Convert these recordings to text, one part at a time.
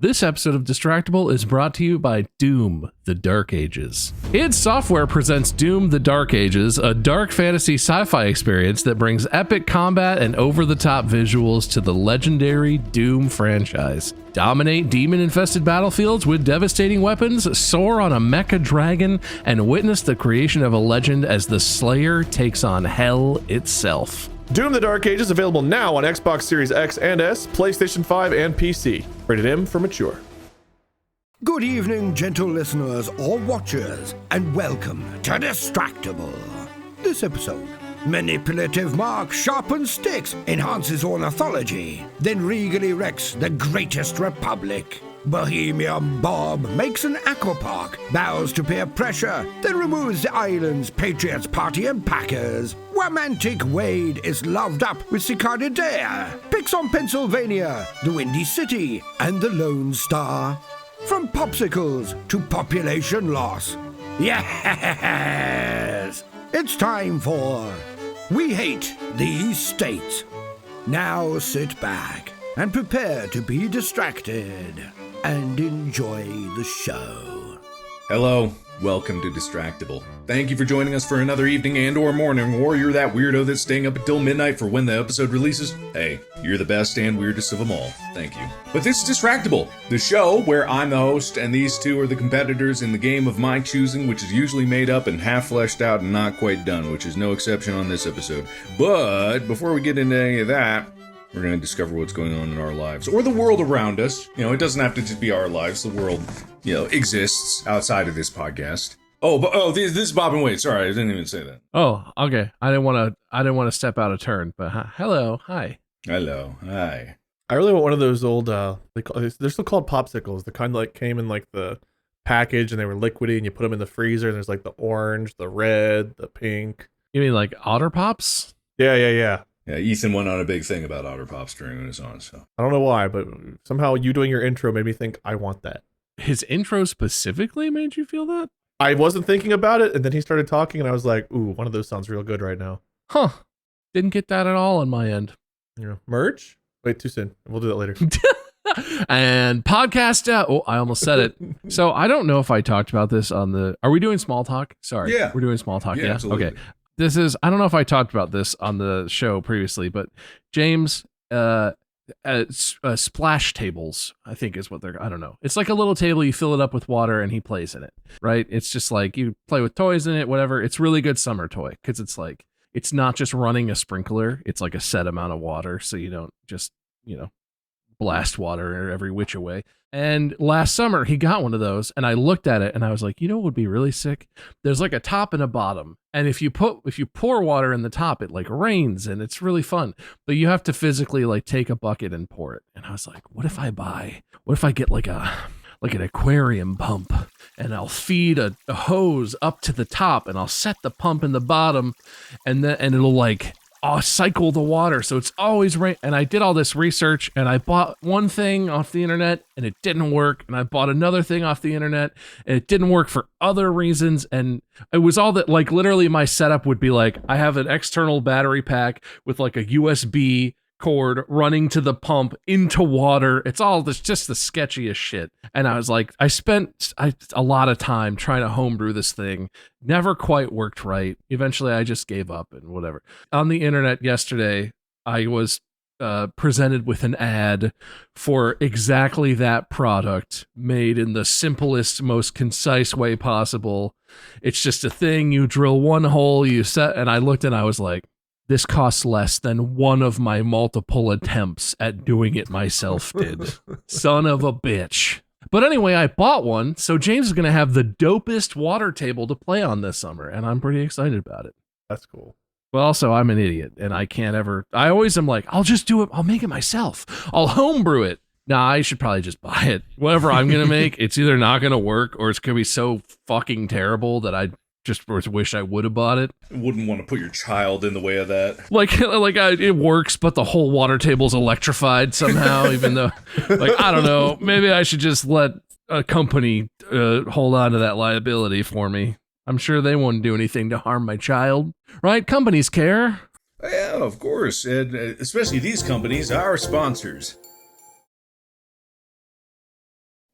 This episode of Distractible is brought to you by Doom, The Dark Ages. id Software presents Doom, The Dark Ages, a dark fantasy sci-fi experience that brings epic combat and over-the-top visuals to the legendary Doom franchise. Dominate demon-infested battlefields with devastating weapons, soar on a mecha dragon, and witness the creation of a legend as the Slayer takes on hell itself. Doom the Dark Ages available now on Xbox Series X and S, PlayStation 5, and PC. Rated M for mature. Good evening, gentle listeners or watchers, and welcome to Distractible. This episode, manipulative Mark sharpens sticks, enhances ornithology, then regally wrecks the greatest republic. Bohemian Bob makes an aquapark, bows to peer pressure, then removes the island's Patriots Party and Packers. Romantic Wade is loved up with Cicada Dare, picks on Pennsylvania, the Windy City, and the Lone Star. From popsicles to population loss. Yes! It's time for We Hate These States. Now sit back and prepare to be distracted and enjoy the show. Hello, welcome to Distractible. Thank you for joining us for another evening and or morning, or you're that weirdo that's staying up until midnight for when the episode releases. Hey, you're the best and weirdest of them all. Thank you. But this is Distractible, the show where I'm the host and these two are the competitors in the game of my choosing, which is usually made up and half fleshed out and not quite done, which is no exception on this episode. But before we get into any of that, we're going to discover what's going on in our lives, or the world around us. You know, it doesn't have to just be our lives. The world, exists outside of this podcast. This is Bob and Wade. Sorry, I didn't even say that. Oh, okay. I didn't want to step out of turn, but hello, hi. Hello, hi. I really want one of those old, they're still called popsicles. The kind that came in the package and they were liquidy and you put them in the freezer and there's the orange, the red, the pink. You mean like Otter Pops? Yeah. Yeah, Ethan went on a big thing about Otter Pops during when it was on, so. I don't know why, but somehow you doing your intro made me think I want that. His intro specifically made you feel that? I wasn't thinking about it, and then he started talking, and I was like, ooh, one of those sounds real good right now. Huh. Didn't get that at all on my end. Merch? Wait, too soon. We'll do that later. And podcast, I almost said it. So I don't know if I talked about this are we doing small talk? Sorry. Yeah. We're doing small talk, yeah? Absolutely. Okay. I don't know if I talked about this on the show previously, but James, splash tables, I think is what I don't know. It's like a little table, you fill it up with water and he plays in it, right? It's just like you play with toys in it, whatever. It's really good summer toy because it's not just running a sprinkler. It's like a set amount of water. So you don't just, blast water every which way. And last summer he got one of those and I looked at it and I was like, what would be really sick? There's like a top and a bottom. And if you pour water in the top, it rains and it's really fun, but you have to physically take a bucket and pour it. And I was like, what if I get an aquarium pump and I'll feed a hose up to the top and I'll set the pump in the bottom and it'll cycle the water so it's always rain. And I did all this research and I bought one thing off the internet and it didn't work, and I bought another thing off the internet and it didn't work for other reasons. And it was all that literally my setup would be I have an external battery pack with a USB cord running to the pump into water. It's all just the sketchiest shit. And I was I spent a lot of time trying to homebrew this thing. Never quite worked right. Eventually I just gave up and whatever. On the internet yesterday, I was presented with an ad for exactly that product, made in the simplest, most concise way possible. It's just a thing. You drill one hole, and I looked and I was like, this costs less than one of my multiple attempts at doing it myself did. Son of a bitch. But anyway, I bought one, so James is going to have the dopest water table to play on this summer, and I'm pretty excited about it. That's cool. Well, also, I'm an idiot, and I always am I'll just do it, I'll make it myself. I'll homebrew it. Nah, I should probably just buy it. Whatever I'm going to make, it's either not going to work, or it's going to be so fucking terrible that I just wish I would have bought it. Wouldn't want to put your child in the way of that. It works, but the whole water table's electrified somehow, even though, I don't know, maybe I should just let a company hold on to that liability for me. I'm sure they won't do anything to harm my child, right? Companies care. Yeah, of course, and especially these companies, our sponsors.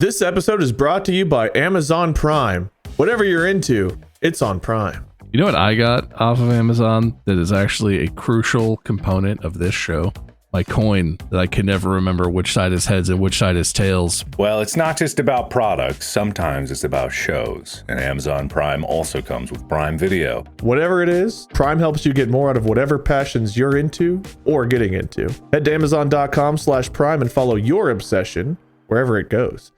This episode is brought to you by Amazon Prime. Whatever you're into, it's on Prime. You know what I got off of Amazon that is actually a crucial component of this show? My coin that I can never remember which side is heads and which side is tails. Well, it's not just about products. Sometimes it's about shows. And Amazon Prime also comes with Prime Video. Whatever it is, Prime helps you get more out of whatever passions you're into or getting into. Head to Amazon.com/Prime and follow your obsession wherever it goes.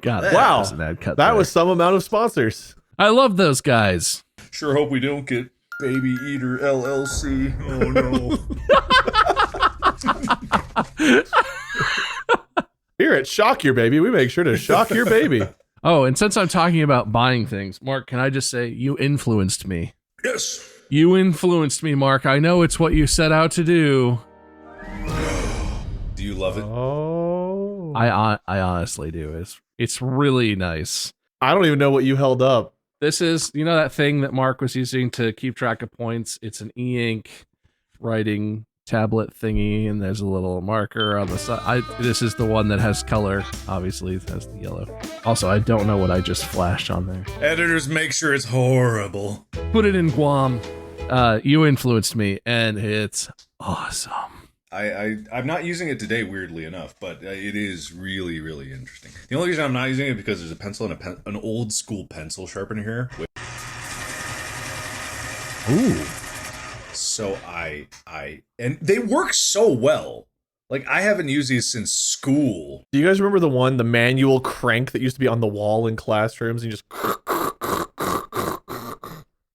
God, Wow, was an ad cut that there. was some amount of sponsors. I love those guys. Sure hope we don't get Baby Eater LLC. Oh no. Here at Shock Your Baby, we make sure to shock your baby. Oh, and since I'm talking about buying things, Mark, can I just say you influenced me? Yes. You influenced me, Mark. I know it's what you set out to do. Do you love it? Oh, I honestly do. It's really nice. I don't even know what you held up. This is, you know, that thing that Mark was using to keep track of points. It's an e-ink writing tablet thingy, and there's a little marker on the side. This is the one that has color. Obviously, it has the yellow. Also, I don't know what I just flashed on there. Editors make sure it's horrible. Put it in Guam. You influenced me, and it's awesome. I'm not using it today, weirdly enough, but it is really, really interesting. The only reason I'm not using it is because there's a pencil and an old school pencil sharpener here. Ooh. So and they work so well. Like, I haven't used these since school. Do you guys remember the manual crank that used to be on the wall in classrooms? And you just...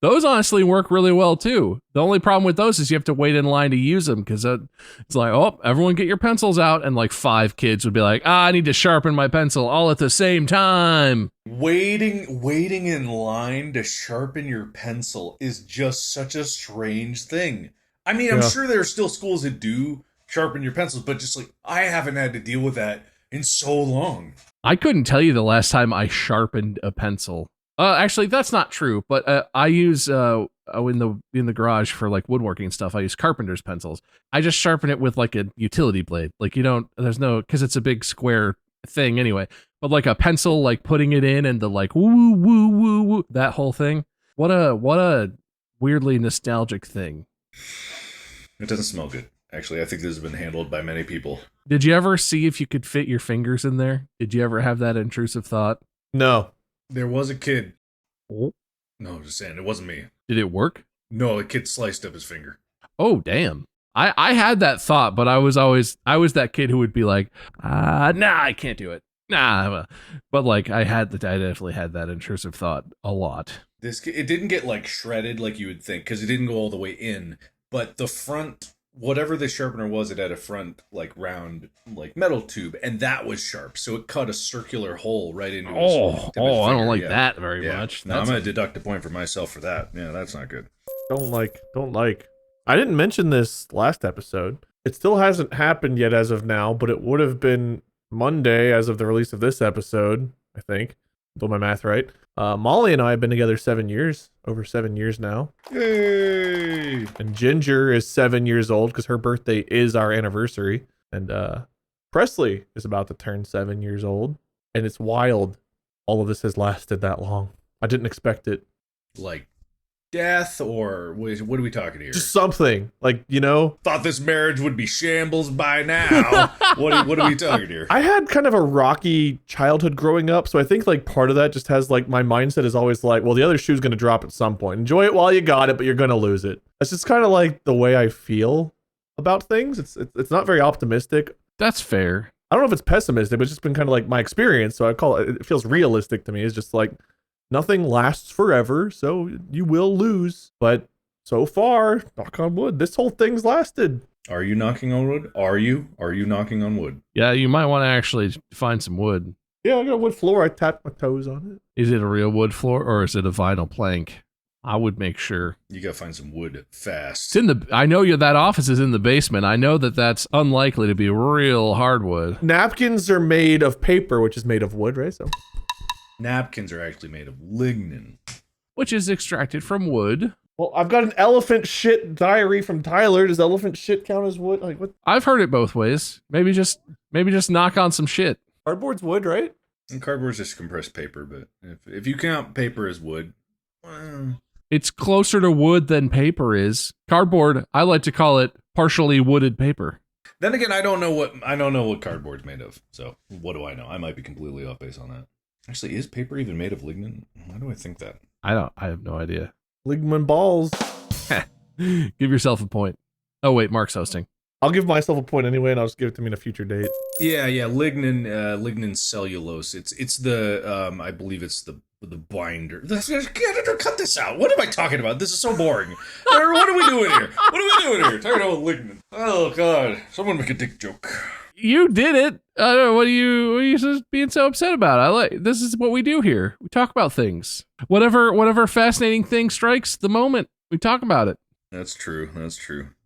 Those honestly work really well too. The only problem with those is you have to wait in line to use them because it's like, oh, everyone get your pencils out, and like 5 kids would be like, I need to sharpen my pencil all at the same time. Waiting in line to sharpen your pencil is just such a strange thing. I mean, I'm sure there are still schools that do sharpen your pencils, but just like, I haven't had to deal with that in so long. I couldn't tell you the last time I sharpened a pencil. Actually, that's not true. But I use in the garage for like woodworking stuff. I use carpenter's pencils. I just sharpen it with like a utility blade. Like because it's a big square thing anyway. But like a pencil, like putting it in and the like woo woo woo woo, that whole thing. What a weirdly nostalgic thing. It doesn't smell good. Actually, I think this has been handled by many people. Did you ever see if you could fit your fingers in there? Did you ever have that intrusive thought? No. There was a kid. Oh. No, I'm just saying, it wasn't me. Did it work? No, a kid sliced up his finger. Oh, damn. I had that thought, but I was that kid who would be like, nah, I can't do it. Nah. But like, I definitely had that intrusive thought a lot. It didn't get like shredded like you would think, because it didn't go all the way in, but the front, whatever the sharpener was, it had a front like round like metal tube, and that was sharp, so it cut a circular hole right into his tip of his I don't finger. like that very much. No, I'm gonna deduct a point for myself for that. Yeah, that's not good. Don't like. I didn't mention this last episode. It still hasn't happened yet as of now, but it would have been Monday as of the release of this episode, I think. Do my math right. Molly and I have been together 7 years, over 7 years now. Yay! And Ginger is 7 years old because her birthday is our anniversary. And Presley is about to turn 7 years old. And it's wild. All of this has lasted that long. I didn't expect it. Like death, or what are we talking here? Just something. Like, you know? Thought this marriage would be shambles by now. What are we talking here? I had kind of a rocky childhood growing up, so I think like part of that just has like my mindset is always like, well, the other shoe's going to drop at some point. Enjoy it while you got it, but you're going to lose it. That's just kind of like the way I feel about things. It's not very optimistic. That's fair. I don't know if it's pessimistic, but it's just been kind of like my experience, so I call it feels realistic to me. It's just like nothing lasts forever, so you will lose. But so far, knock on wood, this whole thing's lasted. Are you knocking on wood? Are you knocking on wood? Yeah, you might want to actually find some wood. Yeah, I got a wood floor. I tapped my toes on it. Is it a real wood floor or is it a vinyl plank? I would make sure. You gotta find some wood fast. I know that office is in the basement. I know that's unlikely to be real hardwood. Napkins are made of paper, which is made of wood, right? So Napkins are actually made of lignin. Which is extracted from wood. Well, I've got an elephant shit diary from Tyler. Does elephant shit count as wood? Like what? I've heard it both ways. Maybe just knock on some shit. Cardboard's wood, right? And cardboard's just compressed paper, but if you count paper as wood, It's closer to wood than paper is. Cardboard, I like to call it partially wooded paper. then again, I don't know what cardboard's made of. So what do I know? I might be completely off base on that. Actually, is paper even made of lignin? Why do I think that? I have no idea. Ligman balls. Give yourself a point. Oh wait, Mark's hosting. I'll give myself a point anyway, and I'll just give it to me in a future date. Yeah, lignin cellulose. It's the I believe it's the binder. Cut this out. What am I talking about? This is so boring. What are we doing here? Talking about lignin. Oh god, someone make a dick joke. You did it. I don't know. What are you just being so upset about? This is what we do here. We talk about things. Whatever fascinating thing strikes the moment, we talk about it. That's true.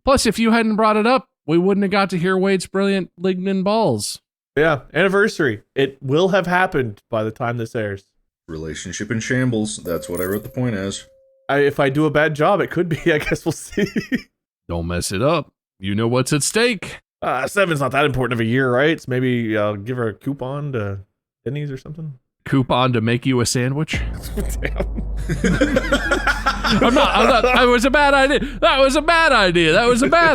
Plus, if you hadn't brought it up, we wouldn't have got to hear Wade's brilliant lignin balls. Yeah, anniversary. It will have happened by the time this airs. Relationship in shambles. That's what I wrote the point as. If I do a bad job, it could be. I guess we'll see. Don't mess it up. You know what's at stake. 7's not that important of a year, right? So maybe I'll give her a coupon to Denny's or something. Coupon to make you a sandwich. Damn. I'm not. That was a bad idea. That was a bad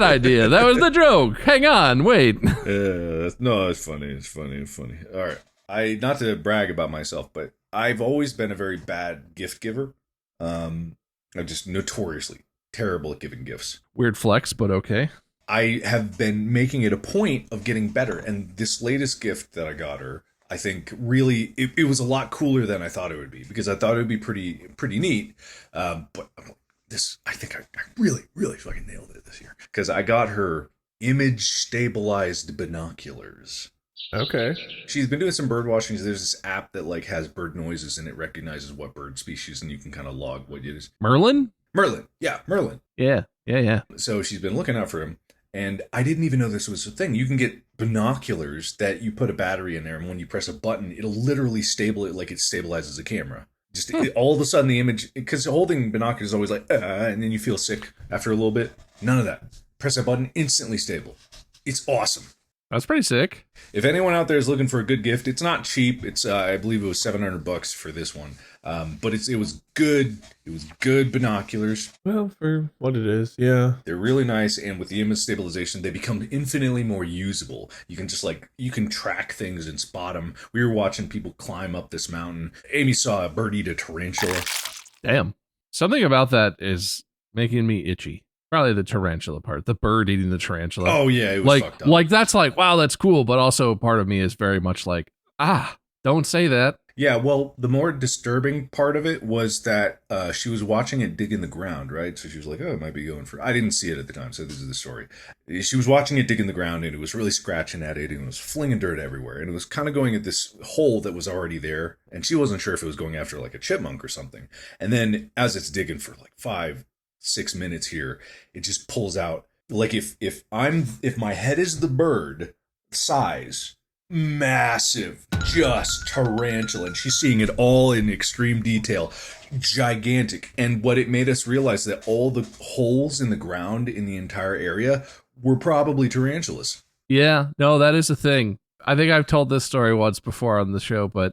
idea. That was the joke. Hang on. Wait. No, it's funny. It's funny. All right. Not to brag about myself, but I've always been a very bad gift giver. I'm just notoriously terrible at giving gifts. Weird flex, but okay. I have been making it a point of getting better, and this latest gift that I got her, I think really it was a lot cooler than I thought it would be, because I thought it would be pretty neat. But I think I really fucking nailed it this year, because I got her image stabilized binoculars. Okay. She's been doing some bird watching. There's this app that like has bird noises, and it recognizes what bird species, and you can kind of log what it is. Merlin. Yeah, Merlin. Yeah. So she's been looking out for him. And I didn't even know this was a thing. You can get binoculars that you put a battery in there, and when you press a button, it'll literally like it stabilizes a camera. Just all of a sudden the image, because holding binoculars is always like, and then you feel sick after a little bit. None of that. Press a button, instantly stable. It's awesome. That's pretty sick. If anyone out there is looking for a good gift, it's not cheap. It's I believe it was $700 for this one. But it was good. It was good binoculars. Well, for what it is, yeah. They're really nice, and with the image stabilization, they become infinitely more usable. You can track things and spot them. We were watching people climb up this mountain. Amy saw a bird eat a tarantula. Damn. Something about that is making me itchy. Probably the tarantula part, the bird eating the tarantula. Oh yeah, it was fucked up. Like that's like, wow, that's cool. But also part of me is very much like, don't say that. Yeah, well, the more disturbing part of it was that she was watching it dig in the ground, right? So she was like, oh, it might be going for... I didn't see it at the time, so this is the story. She was watching it dig in the ground, and it was really scratching at it, and it was flinging dirt everywhere. And it was kind of going at this hole that was already there, and she wasn't sure if it was going after, like, a chipmunk or something. And then, as it's digging for, like, 5-6 minutes here, it just pulls out. Like, if my head is the bird size... massive, just tarantula, and she's seeing it all in extreme detail, gigantic. And what it made us realize that all the holes in the ground in the entire area were probably tarantulas. Yeah, no, that is a thing. I think I've told this story once before on the show, but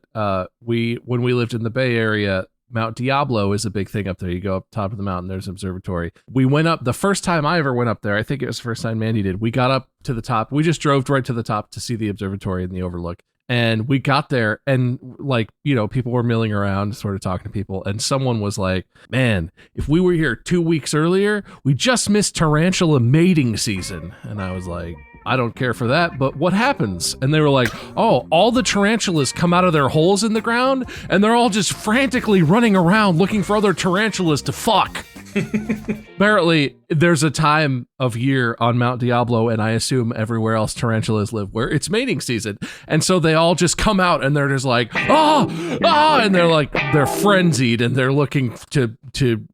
when we lived in the Bay Area, Mount Diablo is a big thing up there. You go up top of the mountain, there's an observatory. We went up, the first time I ever went up there, I think it was the first time Mandy did, we got up to the top. We just drove right to the top to see the observatory and the overlook. And we got there and like, people were milling around, sort of talking to people. And someone was like, man, if we were here 2 weeks earlier, we just missed tarantula mating season. And I was like, I don't care for that, but what happens? And they were like, oh, all the tarantulas come out of their holes in the ground and they're all just frantically running around looking for other tarantulas to fuck. Apparently, there's a time of year on Mount Diablo, and I assume everywhere else tarantulas live, where it's mating season. And so they all just come out and they're just like, and they're frenzied and they're looking to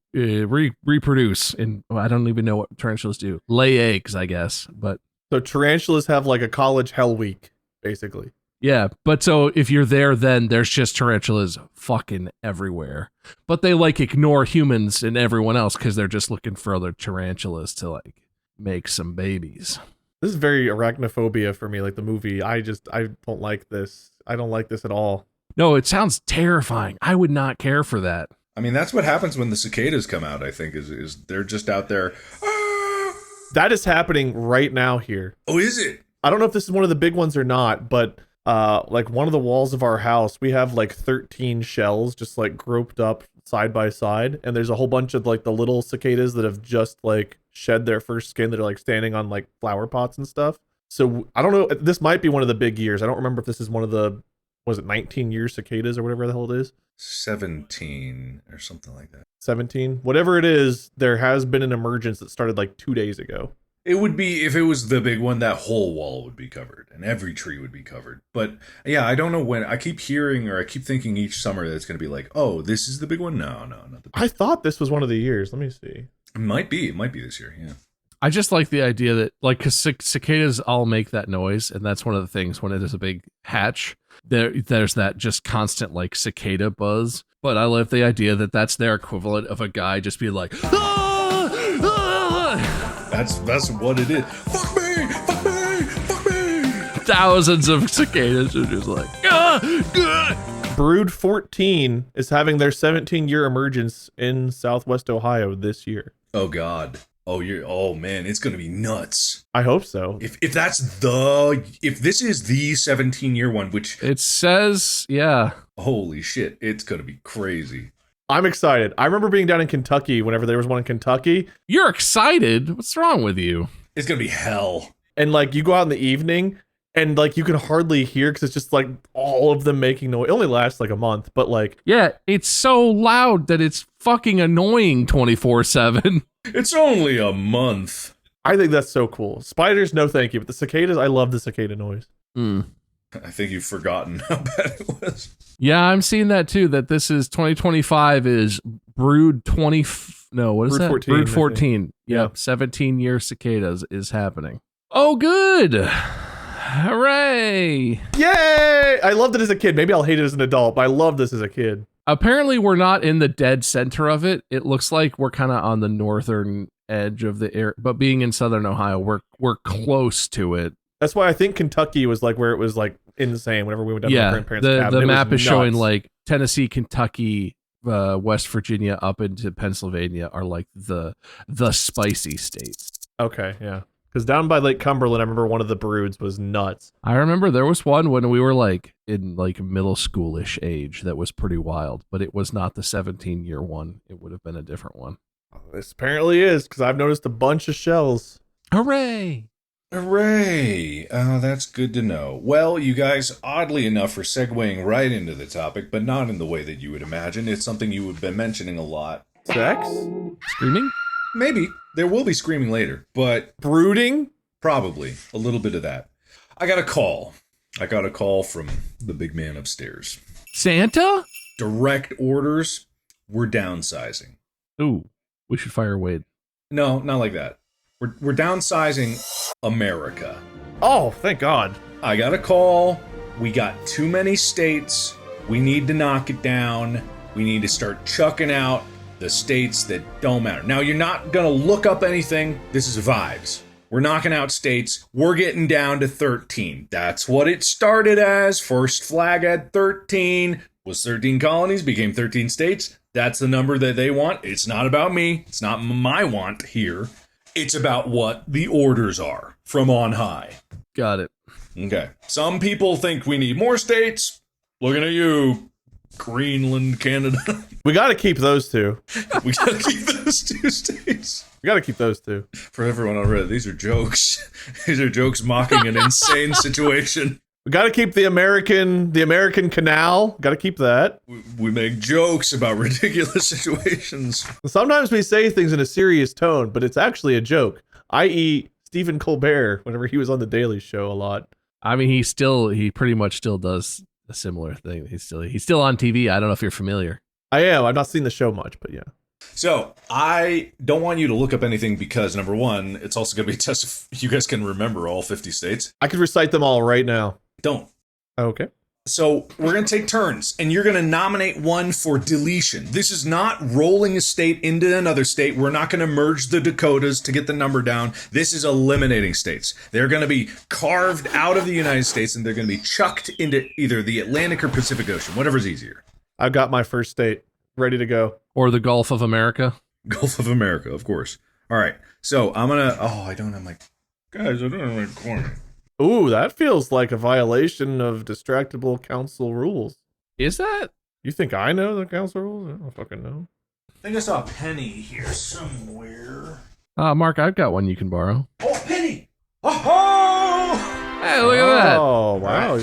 reproduce. And I don't even know what tarantulas do. Lay eggs, I guess, but... So tarantulas have like a college hell week, basically. Yeah, but so if you're there, then there's just tarantulas fucking everywhere. But they like ignore humans and everyone else because they're just looking for other tarantulas to like make some babies. This is very arachnophobia for me, like the movie. I don't like this. I don't like this at all. No, it sounds terrifying. I would not care for that. I mean, that's what happens when the cicadas come out, I think, is they're just out there. Ah! That is happening right now here. Oh, is it? I don't know if this is one of the big ones or not, but like one of the walls of our house, we have like 13 shells just like grouped up side by side, and there's a whole bunch of like the little cicadas that have just like shed their first skin that are like standing on like flower pots and stuff. So I don't know, this might be one of the big years. I don't remember if this is one of the, was it 19-year cicadas or whatever the hell it is? 17 or something like that. 17, whatever it is. There has been an emergence that started like 2 days ago. It would be, if it was the big one, that whole wall would be covered and every tree would be covered. But yeah, I don't know when. I keep hearing, or I keep thinking each summer that it's going to be like, oh, this is the big one. No, not the big I thought this was one of the years. Let me see. It might be this year. Yeah. I just like the idea that, like, because cicadas all make that noise, and that's one of the things when it is a big hatch, there's that just constant, like, cicada buzz. But I love the idea that that's their equivalent of a guy just being like, ah! Ah! That's what it is. Fuck me! Fuck me! Fuck me! Thousands of cicadas are just like, ah! Ah! Brood 14 is having their 17-year emergence in Southwest Ohio this year. Oh, God. Oh man, it's gonna be nuts. I hope so. If this is the 17-year one, which it says, yeah. Holy shit, it's gonna be crazy. I'm excited. I remember being down in Kentucky whenever there was one in Kentucky. You're excited? What's wrong with you? It's gonna be hell. And like you go out in the evening and like you can hardly hear because it's just like all of them making noise. It only lasts like a month, but like, yeah, it's so loud that it's fucking annoying 24/7. It's only a month. I think that's so cool. Spiders, no thank you. But the cicadas, I love the cicada noise. I think you've forgotten how bad it was. Yeah, I'm seeing that too, that this is 2025 is Brood 20. No, what is Brood that? 14, Brood 14. Yep, 17-year cicadas is happening. Oh, good. Hooray. Yay! I loved it as a kid. Maybe I'll hate it as an adult, but I love this as a kid. Apparently, we're not in the dead center of it. It looks like we're kind of on the northern edge of the air, but being in southern Ohio, we're close to it. That's why I think Kentucky was like where it was like insane whenever we went down to my grandparents' cabin. The map is showing like Tennessee, Kentucky, West Virginia up into Pennsylvania are like the spicy states. Okay, yeah. Because down by Lake Cumberland, I remember one of the broods was nuts. I remember there was one when we were like in like middle schoolish age that was pretty wild, but it was not the 17-year one. It would have been a different one. This apparently is, because I've noticed a bunch of shells. Hooray! Hooray! That's good to know. Well, you guys, oddly enough, for segueing right into the topic, but not in the way that you would imagine, it's something you have been mentioning a lot. Sex? Screaming? Maybe. There will be screaming later, but... Brooding? Probably. A little bit of that. I got a call. From the big man upstairs. Santa? Direct orders. We're downsizing. Ooh, we should fire Wade. No, not like that. We're downsizing America. Oh, thank God. I got a call. We got too many states. We need to knock it down. We need to start chucking out the states that don't matter. Now, you're not going to look up anything. This is vibes. We're knocking out states. We're getting down to 13. That's what it started as. First flag at 13 was 13 colonies, became 13 states. That's the number that they want. It's not about me. It's not my want here. It's about what the orders are from on high. Got it. Okay. Some people think we need more states. Looking at you, Greenland, Canada. We got to keep those two. We got to keep those two states. We got to keep those two. For everyone on Reddit, these are jokes. These are jokes mocking an insane situation. We got to keep the American Canal. Got to keep that. We make jokes about ridiculous situations. Sometimes we say things in a serious tone, but it's actually a joke. I.e., Stephen Colbert, whenever he was on The Daily Show a lot. I mean, he pretty much still does a similar thing. He's still on TV. I don't know if you're familiar. I am. I've not seen the show much, but yeah. So, I don't want you to look up anything because, number one, it's also going to be a test if you guys can remember all 50 states. I could recite them all right now. Don't. Okay. So we're going to take turns, and you're going to nominate one for deletion. This is not rolling a state into another state. We're not going to merge the Dakotas to get the number down. This is eliminating states. They're going to be carved out of the United States, and they're going to be chucked into either the Atlantic or Pacific Ocean, whatever's easier. I've got my first state ready to go. Or the Gulf of America. Gulf of America, of course. All right. So I'm going to... Oh, I don't have my... Guys, I don't have my corner. Ooh, that feels like a violation of Distractible Council rules. Is that? You think I know the council rules? I don't fucking know. I think I saw a penny here somewhere. Mark, I've got one you can borrow. Oh, a penny! Oh! Hey, look at that. Oh, wow.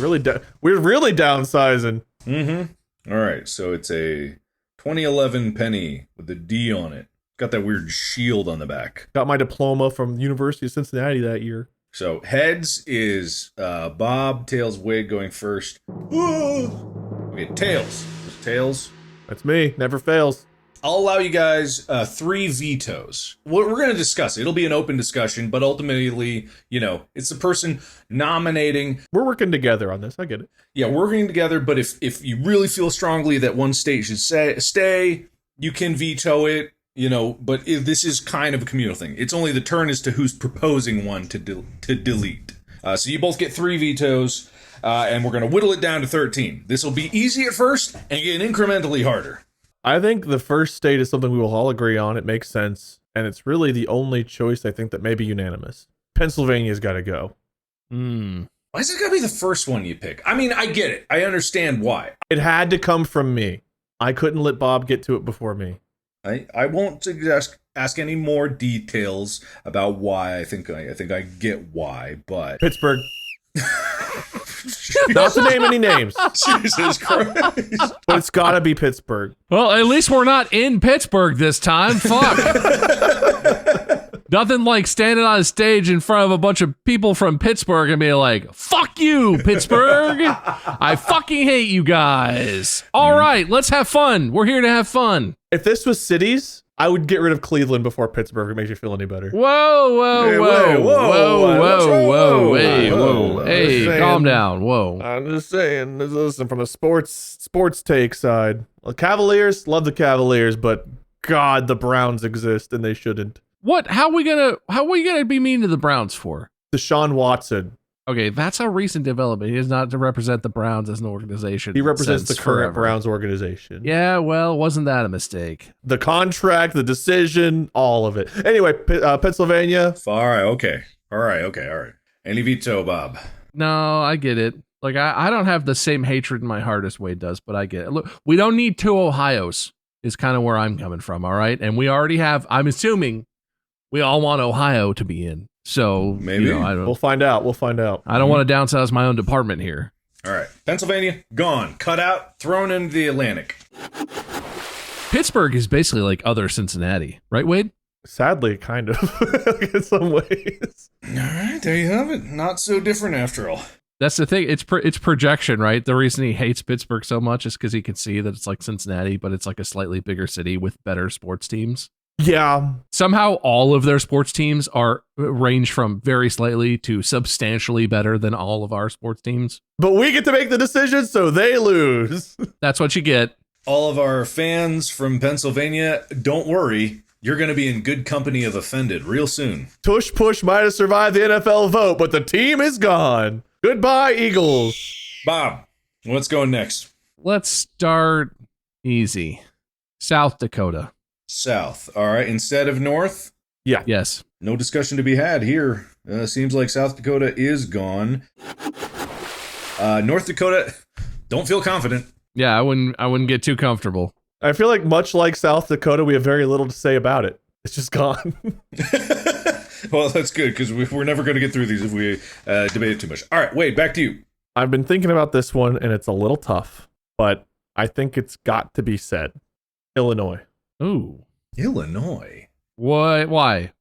We're really downsizing. Mm-hmm. All right, so it's a 2011 penny with a D on it. Got that weird shield on the back. Got my diploma from the University of Cincinnati that year. So heads is Bob, tails Wade going first. Okay, tails. Tails. That's me. Never fails. I'll allow you guys 3 vetoes. We're going to discuss it. It'll be an open discussion, but ultimately, it's the person nominating. We're working together on this. I get it. Yeah, working together, but if you really feel strongly that one state should stay, you can veto it. But this is kind of a communal thing. It's only the turn as to who's proposing one to delete. So you both get 3 vetoes, and we're going to whittle it down to 13. This will be easy at first and get incrementally harder. I think the first state is something we will all agree on. It makes sense. And it's really the only choice I think that may be unanimous. Pennsylvania's got to go. Hmm. Why is it got to be the first one you pick? I mean, I get it. I understand why. It had to come from me. I couldn't let Bob get to it before me. I won't ask any more details about why. I think I get why, but Pittsburgh. Not to name any names, Jesus Christ. but it's got to be Pittsburgh. Well, at least we're not in Pittsburgh this time. Fuck. Nothing like standing on a stage in front of a bunch of people from Pittsburgh and being like, fuck you, Pittsburgh. I fucking hate you guys. All right, let's have fun. We're here to have fun. If this was cities, I would get rid of Cleveland before Pittsburgh. If it makes you feel any better. Whoa. Hey, Just calm saying. down. Whoa. I'm just saying, listen, from a sports take side. Well, Cavaliers, love the Cavaliers, but God, the Browns exist and they shouldn't. What? How are we gonna be mean to the Browns for? Deshaun Watson. Okay, that's a recent development. He is not to represent the Browns as an organization. He represents the since current forever. Browns organization. Yeah, well, wasn't that a mistake? The contract, the decision, all of it. Anyway, Pennsylvania. All right, okay. All right. Any veto, Bob? No, I get it. Like, I don't have the same hatred in my heart as Wade does, but I get it. Look, we don't need 2 Ohios is kind of where I'm coming from, all right? And we already have, I'm assuming, we all want Ohio to be in. So, Maybe. We'll find out. I don't want to downsize my own department here. All right. Pennsylvania, gone. Cut out, thrown into the Atlantic. Pittsburgh is basically like other Cincinnati, right, Wade? Sadly, kind of, in some ways. All right, there you have it. Not so different after all. That's the thing. It's projection, right? The reason he hates Pittsburgh so much is because he can see that it's like Cincinnati, but it's like a slightly bigger city with better sports teams. Yeah. Somehow all of their sports teams range from very slightly to substantially better than all of our sports teams. But we get to make the decision, so they lose. That's what you get. All of our fans from Pennsylvania, don't worry. You're going to be in good company of offended real soon. Tush Push might have survived the NFL vote, but the team is gone. Goodbye, Eagles. Bob, what's going next? Let's start easy. South Dakota. South. All right, instead of North? Yes. No discussion to be had here. Seems like South Dakota is gone. North Dakota, don't feel confident. Yeah, I wouldn't get too comfortable. I feel like much like South Dakota, we have very little to say about it. It's just gone. Well, that's good, because we're never going to get through these if we debate it too much. All right, Wade, back to you. I've been thinking about this one, and it's a little tough, but I think it's got to be said. Illinois. Ooh. Illinois. What? Why?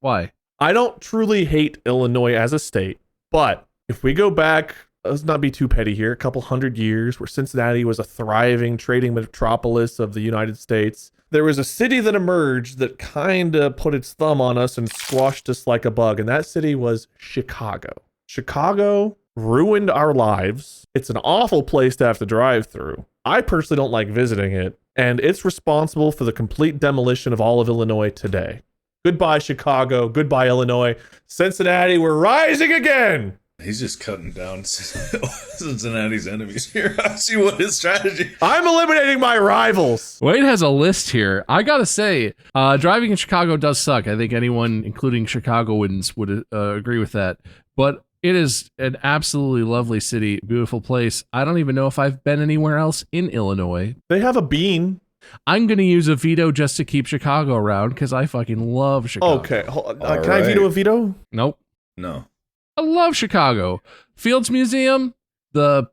I don't truly hate Illinois as a state, but if we go back, let's not be too petty here, a couple 100 years where Cincinnati was a thriving trading metropolis of the United States, there was a city that emerged that kind of put its thumb on us and squashed us like a bug, and that city was Chicago. Chicago ruined our lives. It's an awful place to have to drive through. I personally don't like visiting it, and it's responsible for the complete demolition of all of Illinois today. Goodbye, Chicago. Goodbye, Illinois. Cincinnati, we're rising again. He's just cutting down Cincinnati's enemies here. I see what his strategy. I'm eliminating my rivals. Wade has a list here. I gotta say, driving in Chicago does suck. I think anyone, including Chicagoans, would agree with that. But it is an absolutely lovely city, beautiful place. I don't even know if I've been anywhere else in Illinois. They have a bean. I'm going to use a veto just to keep Chicago around because I fucking love Chicago. Okay. Can I veto a veto? Nope. No. I love Chicago. Fields Museum, the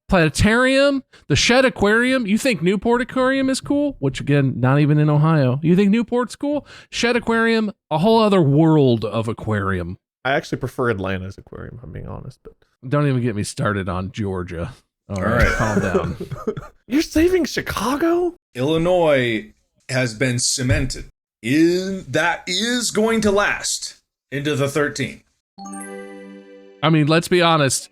planetarium, the Shed Aquarium. You think Newport Aquarium is cool? Which, again, not even in Ohio. You think Newport's cool? Shed Aquarium, a whole other world of aquarium. I actually prefer Atlanta's aquarium, if I'm being honest. But Don't even get me started on Georgia. All right, calm down. You're saving Chicago? Illinois has been cemented. That is going to last into the 13th. I mean, let's be honest.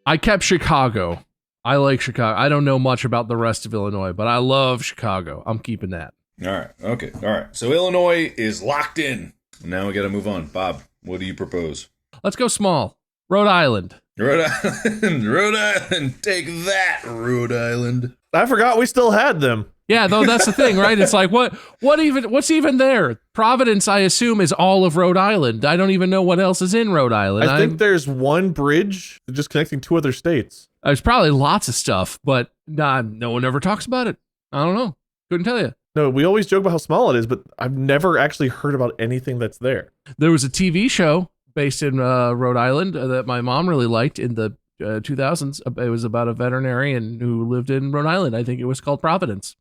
I kept Chicago. I like Chicago. I don't know much about the rest of Illinois, but I love Chicago. I'm keeping that. All right. Okay. All right. So Illinois is locked in. Now we got to move on. Bob, what do you propose? Let's go small. Rhode Island. Rhode Island. Rhode Island. Take that, Rhode Island. I forgot we still had them. Yeah, though that's the thing, right? It's like what's even there? Providence, I assume, is all of Rhode Island. I don't even know what else is in Rhode Island. I think there's one bridge just connecting two other states. There's probably lots of stuff, but no one ever talks about it. I don't know. Couldn't tell you. No, we always joke about how small it is, but I've never actually heard about anything that's there. There was a TV show based in Rhode Island that my mom really liked in the 2000s. It was about a veterinarian who lived in Rhode Island. I think it was called Providence.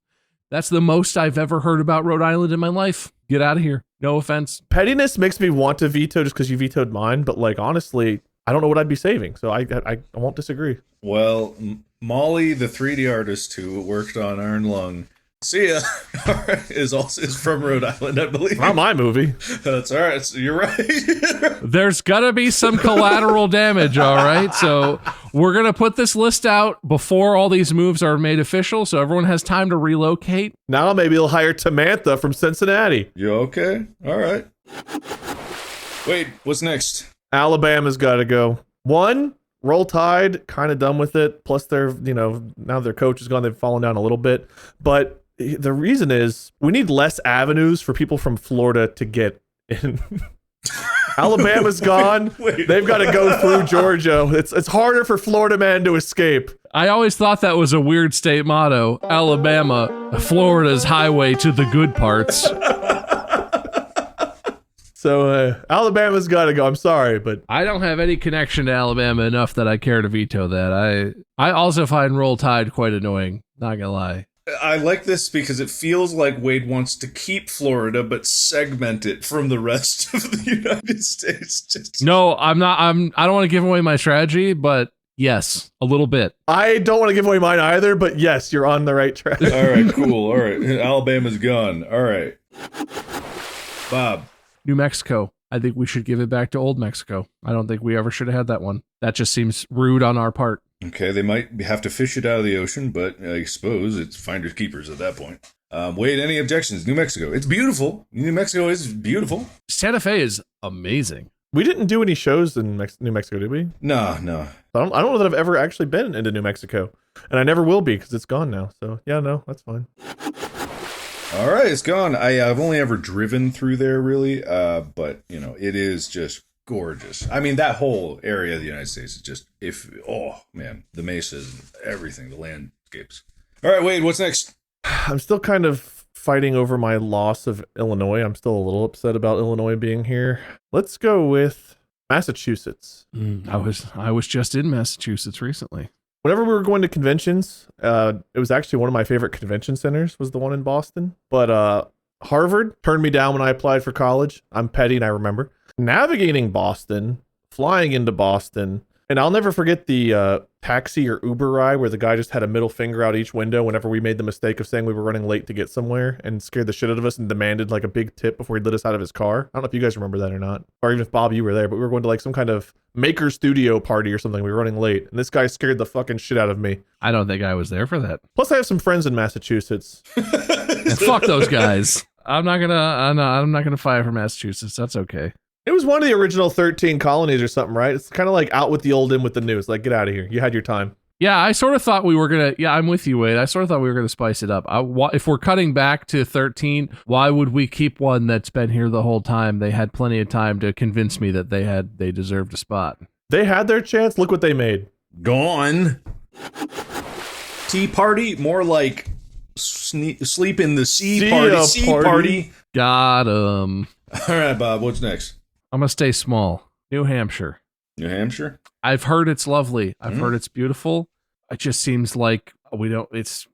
That's the most I've ever heard about Rhode Island in my life. Get out of here. No offense. Pettiness makes me want to veto just because you vetoed mine, but like honestly, I don't know what I'd be saving, so I won't disagree. Well, Molly, the 3D artist who worked on Iron Lung, see ya, is from Rhode Island, I believe. Not my movie. That's all right. So you're right. There's gonna be some collateral damage, all right? So we're gonna put this list out before all these moves are made official, so everyone has time to relocate. Now maybe he'll hire Tamantha from Cincinnati. You okay? All right. Wait, what's next? Alabama's got to go. One, Roll Tide, kind of done with it. Plus they're, now their coach is gone, they've fallen down a little bit. But the reason is we need less avenues for people from Florida to get in. Alabama's gone. They've got to go through Georgia. It's harder for Florida man to escape. I always thought that was a weird state motto. Alabama, Florida's highway to the good parts. So Alabama's got to go. I'm sorry, but I don't have any connection to Alabama enough that I care to veto that. I also find Roll Tide quite annoying. Not gonna lie. I like this because it feels like Wade wants to keep Florida but segment it from the rest of the United States. No, I'm not. I don't want to give away my strategy, but yes, a little bit. I don't want to give away mine either, but yes, you're on the right track. All right, cool. All right, Alabama's gone. All right, Bob. New Mexico. I think we should give it back to Old Mexico. I don't think we ever should have had that one. That just seems rude on our part. Okay, they might have to fish it out of the ocean, but I suppose it's finders keepers at that point. Wade, any objections? New Mexico. It's beautiful. New Mexico is beautiful. Santa Fe is amazing. We didn't do any shows in New Mexico, did we? No. I don't know that I've ever actually been into New Mexico, and I never will be because it's gone now. So yeah, no, that's fine. All right, it's gone. I've only ever driven through there, really, but it is just gorgeous. I mean, that whole area of the United States is just the mesas, everything, the landscapes. All right, Wade, what's next? I'm still kind of fighting over my loss of Illinois. I'm still a little upset about Illinois being here. Let's go with Massachusetts. I was just in Massachusetts recently. Whenever we were going to conventions, it was actually one of my favorite convention centers was the one in Boston. But Harvard turned me down when I applied for college. I'm petty and I remember. Navigating Boston, flying into Boston, And I'll never forget the taxi or Uber ride where the guy just had a middle finger out each window whenever we made the mistake of saying we were running late to get somewhere and scared the shit out of us and demanded like a big tip before he let us out of his car. I don't know if you guys remember that or not. Or even if Bob, you were there, but we were going to like some kind of maker studio party or something. We were running late and this guy scared the fucking shit out of me. I don't think I was there for that. Plus I have some friends in Massachusetts. And fuck those guys. I'm not gonna fire for Massachusetts. That's okay. It was one of the original 13 colonies or something, right? It's kind of like out with the old, in with the new. It's like, get out of here. You had your time. Yeah, I sort of thought we were gonna. Yeah, I'm with you, Wade. I sort of thought we were gonna spice it up. If we're cutting back to 13, why would we keep one that's been here the whole time? They had plenty of time to convince me that they deserved a spot. They had their chance. Look what they made. Gone. Tea party? More like sleep in the sea party. Sea party. Got 'em. All right, Bob, what's next? I'm gonna stay small. New Hampshire. New Hampshire? I've heard it's lovely. I've heard it's beautiful. It just seems like we don't. It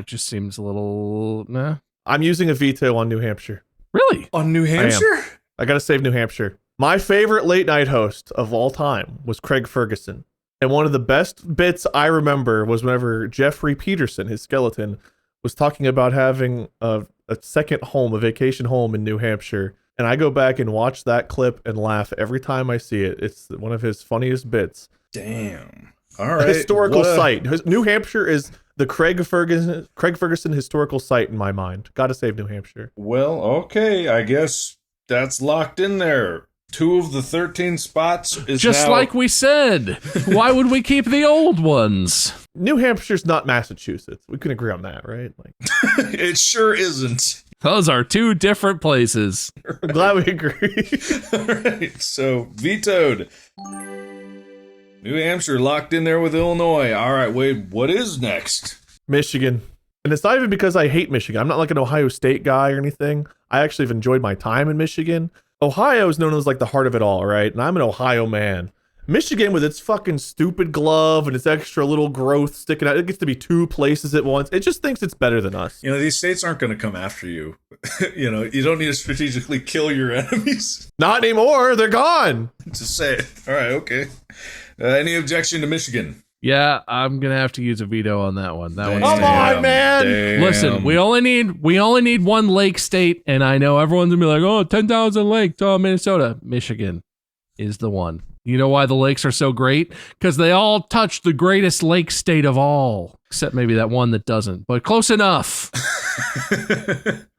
just seems a little. Nah. I'm using a veto on New Hampshire. Really? On New Hampshire? I gotta save New Hampshire. My favorite late night host of all time was Craig Ferguson. And one of the best bits I remember was whenever Jeffrey Peterson, his skeleton, was talking about having a second home, a vacation home in New Hampshire. And I go back and watch that clip and laugh every time I see it. It's one of his funniest bits. Damn. All right. A historical site. New Hampshire is the Craig Ferguson historical site in my mind. Gotta save New Hampshire. Well, okay. I guess that's locked in there. 2 of the 13 spots is just now... like we said. Why would we keep the old ones? New Hampshire's not Massachusetts. We can agree on that, right? Like, it sure isn't. Those are 2 different places. I'm glad we agree. All right, so vetoed. New Hampshire locked in there with Illinois. All right, Wade, what is next? Michigan. And it's not even because I hate Michigan. I'm not like an Ohio State guy or anything. I actually have enjoyed my time in Michigan. Ohio is known as like the heart of it all, right? And I'm an Ohio man. Michigan, with its fucking stupid glove and its extra little growth sticking out, it gets to be 2 places at once. It just thinks it's better than us. You know, these states aren't going to come after you. You know, you don't need to strategically kill your enemies. Not anymore. They're gone. Just say it. All right, okay. Any objection to Michigan? Yeah, I'm gonna have to use a veto on that one. That one's Come on, man. Damn. Listen, we only need one lake state, and I know everyone's gonna be like, oh, 10,000 lakes, oh, Minnesota. Michigan is the one. You know why the lakes are so great? Because they all touch the greatest lake state of all, except maybe that one that doesn't. But close enough.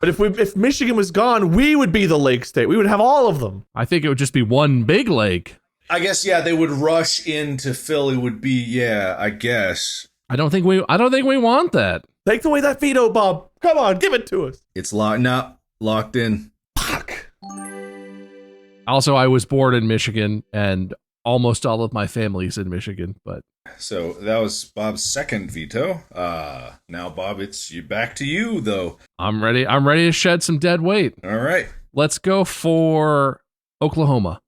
But if Michigan was gone, we would be the lake state. We would have all of them. I think it would just be one big lake. I guess, yeah, they would rush into Philly would be, yeah, I guess. I don't think we want that. Take away that veto, Bob. Come on, give it to us. It's locked in. Fuck. Also, I was born in Michigan, and almost all of my family's in Michigan. But so that was Bob's second veto. Now, Bob, it's back to you, though. I'm ready. I'm ready to shed some dead weight. All right, Let's go for Oklahoma.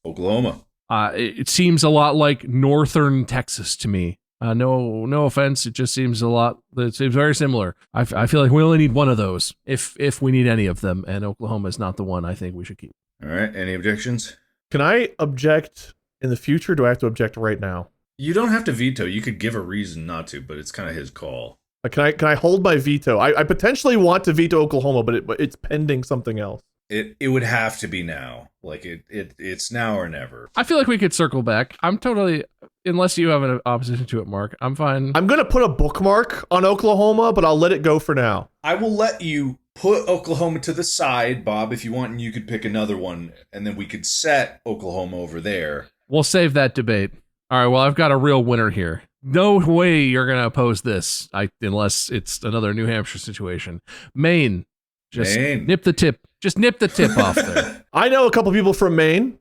Oklahoma. It seems a lot like northern Texas to me. No offense. It just seems it seems very similar. I feel like we only need one of those if we need any of them, and Oklahoma is not the one I think we should keep. All right, any objections? Can I object in the future? Or do I have to object right now? You don't have to veto. You could give a reason not to, but it's kind of his call. Can I hold my veto? I potentially want to veto Oklahoma, but it's pending something else. It would have to be now. Like it's now or never. I feel like we could circle back. I'm totally, unless you have an opposition to it, Mark. I'm fine. I'm gonna put a bookmark on Oklahoma, but I'll let it go for now. I will let you put Oklahoma to the side, Bob, if you want, and you could pick another one, and then we could set Oklahoma over there. We'll save that debate. All right. Well, I've got a real winner here. No way you're gonna oppose this, unless it's another New Hampshire situation. Maine. Just nip the tip. Just nip the tip off there. I know a couple people from Maine.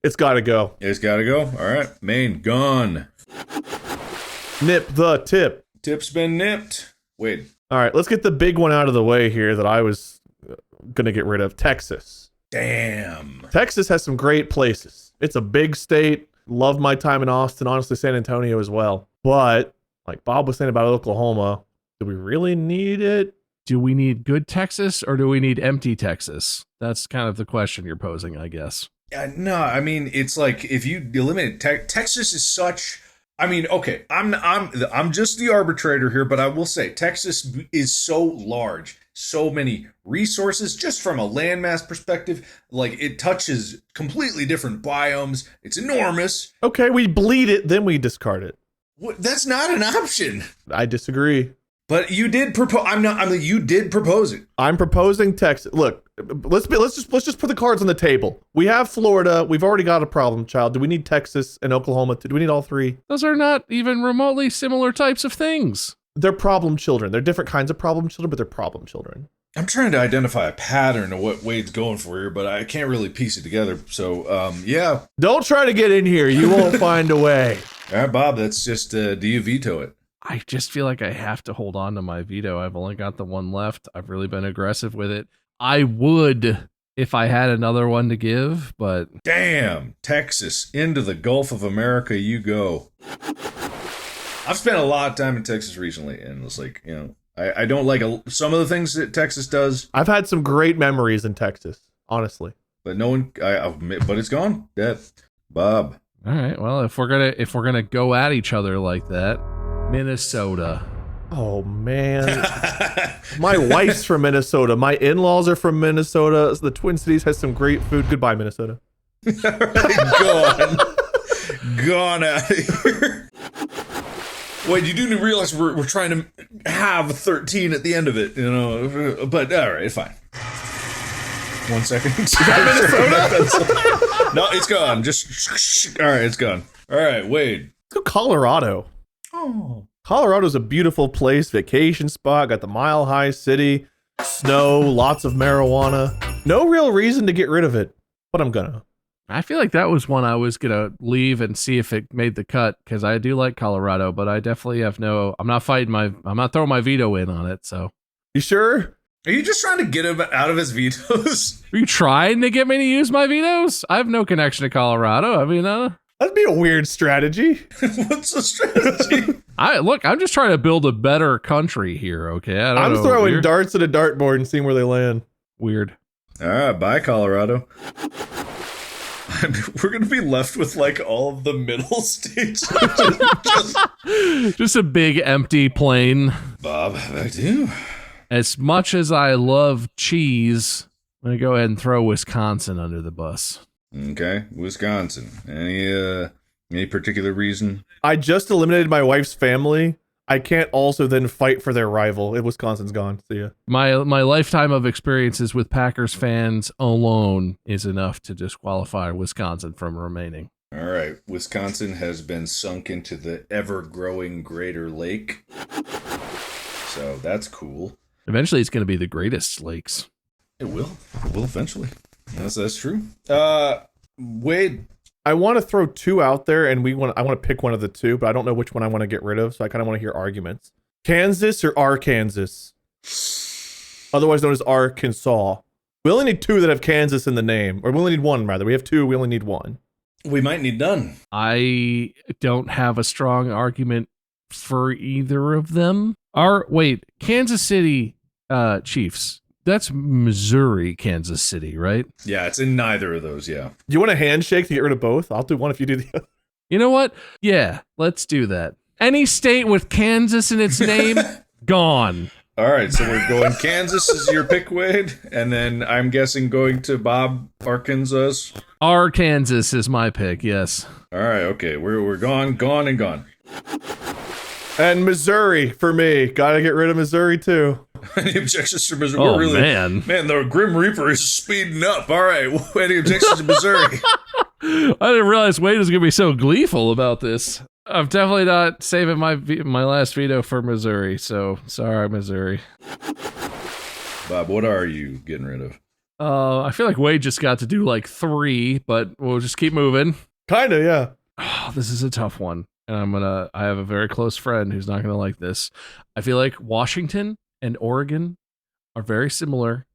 It's got to go. It's got to go. All right. Maine, gone. Nip the tip. Tip's been nipped. Wait. All right. Let's get the big one out of the way here that I was going to get rid of. Texas. Damn. Texas has some great places. It's a big state. Loved my time in Austin. Honestly, San Antonio as well. But like Bob was saying about Oklahoma, do we really need it? Do we need good Texas or do we need empty Texas? That's kind of the question you're posing, I guess. No, I mean it's like if you eliminate Texas is such. I mean, okay, I'm just the arbitrator here, but I will say Texas is so large, so many resources, just from a landmass perspective. Like it touches completely different biomes. It's enormous. Okay, we bleed it, then we discard it. That's not an option. I disagree. But you did propose. You did propose it. I'm proposing Texas. Look, let's just put the cards on the table. We have Florida. We've already got a problem child. Do we need Texas and Oklahoma? Do we need all three? Those are not even remotely similar types of things. They're problem children. They're different kinds of problem children, but they're problem children. I'm trying to identify a pattern of what Wade's going for here, but I can't really piece it together. So, yeah. Don't try to get in here. You won't find a way. All right, Bob, that's just, do you veto it? I just feel like I have to hold on to my veto. I've only got the one left. I've really been aggressive with it. I would if I had another one to give, but... Damn, Texas, into the Gulf of America you go. I've spent a lot of time in Texas recently, and it's like, you know, I don't like some of the things that Texas does. I've had some great memories in Texas, honestly. But no one, but it's gone. Dead. Bob. All right, well, if we're gonna go at each other like that, Minnesota. Oh man, my wife's from Minnesota. My in-laws are from Minnesota. The Twin Cities has some great food. Goodbye, Minnesota. Gone. Gone out of here. Wait, you do realize we're trying to have 13 at the end of it, you know? But all right, fine. 1 second. Is that Minnesota? No, it's gone. Just all right, it's gone. All right, Wade. Let's go Colorado. Oh, Colorado's a beautiful place, vacation spot, got the Mile High City, snow, lots of marijuana. No real reason to get rid of it, but I'm gonna. I feel like that was one I was gonna leave and see if it made the cut, because I do like Colorado, but I definitely have I'm not throwing my veto in on it, so. You sure? are you just trying to get him out of his vetoes? Are you trying to get me to use my vetoes? I have no connection to Colorado. I mean, That'd be a weird strategy. What's the strategy? I'm just trying to build a better country here, okay? I'm throwing darts at a dartboard and seeing where they land. Weird. All right, bye, Colorado. We're going to be left with, like, all of the middle states. Just a big empty plain. Bob, back to you. As much as I love cheese, I'm going to go ahead and throw Wisconsin under the bus. Okay, Wisconsin. Any particular reason? I just eliminated my wife's family. I can't also then fight for their rival. Wisconsin's gone. See ya. My lifetime of experiences with Packers fans alone is enough to disqualify Wisconsin from remaining. All right, Wisconsin has been sunk into the ever-growing Greater Lake. So that's cool. Eventually, it's going to be the greatest lakes. It will. It will eventually. That's true. Wade. I want to throw two out there, and I want to pick one of the two, but I don't know which one I want to get rid of, so I kind of want to hear arguments. Kansas or Arkansas? Otherwise known as Arkansas. We only need two that have Kansas in the name. Or we only need one, rather. We have two, we only need one. We might need none. I don't have a strong argument for either of them. Kansas City Chiefs. That's Missouri, Kansas City, right? Yeah, it's in neither of those, yeah. Do you want a handshake to get rid of both? I'll do one if you do the other. You know what? Yeah, let's do that. Any state with Kansas in its name, gone. All right, so we're going Kansas is your pick, Wade, and then I'm guessing going to Bob, Arkansas. Arkansas is my pick, yes. All right, okay, we're gone. And Missouri for me. Gotta get rid of Missouri too. Any objections to Missouri? Oh, We're really, man, the Grim Reaper is speeding up. All right, any objections to Missouri? I didn't realize Wade was gonna be so gleeful about this. I'm definitely not saving my last veto for Missouri, so sorry, Missouri. Bob, what are you getting rid of? I feel like Wade just got to do like 3, but we'll just keep moving. Kinda, yeah. Oh, this is a tough one. And I have a very close friend who's not gonna like this. I feel like Washington and Oregon are very similar,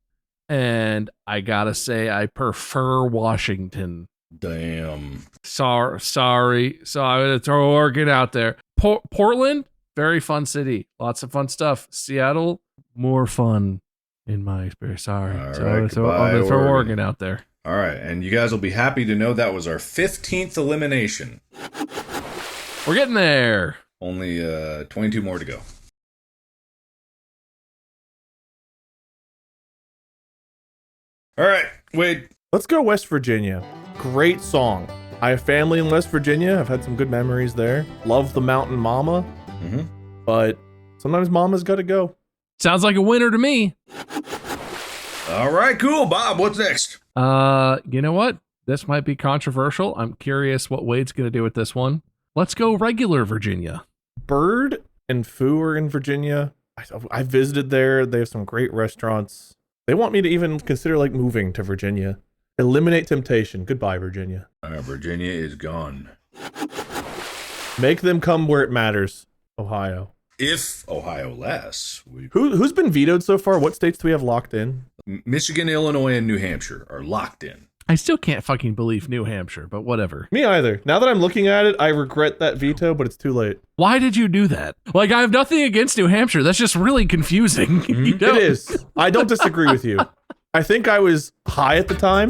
and I gotta say I prefer Washington. Damn. Sorry. So I'm gonna throw Oregon out there. Portland, very fun city, lots of fun stuff. Seattle, more fun in my experience. Sorry. All So right, I'm gonna throw Oregon out there. All right, and you guys will be happy to know that was our 15th elimination. We're getting there. Only 22 more to go. All right, Wade. Let's go West Virginia. Great song. I have family in West Virginia. I've had some good memories there. Love the Mountain Mama. Mm-hmm. But sometimes Mama's got to go. Sounds like a winner to me. All right, cool. Bob, what's next? You know what? This might be controversial. I'm curious what Wade's going to do with this one. Let's go regular Virginia. Bird and Foo are in Virginia. I visited there. They have some great restaurants. They want me to even consider like moving to Virginia. Eliminate temptation. Goodbye, Virginia. Virginia is gone. Make them come where it matters. Ohio. If Ohio lasts, Who's been vetoed so far? What states do we have locked in? Michigan, Illinois, and New Hampshire are locked in. I still can't fucking believe New Hampshire, but whatever. Me either. Now that I'm looking at it, I regret that veto, but it's too late. Why did you do that? Like, I have nothing against New Hampshire. That's just really confusing. You know? It is. I don't disagree with you. I think I was high at the time.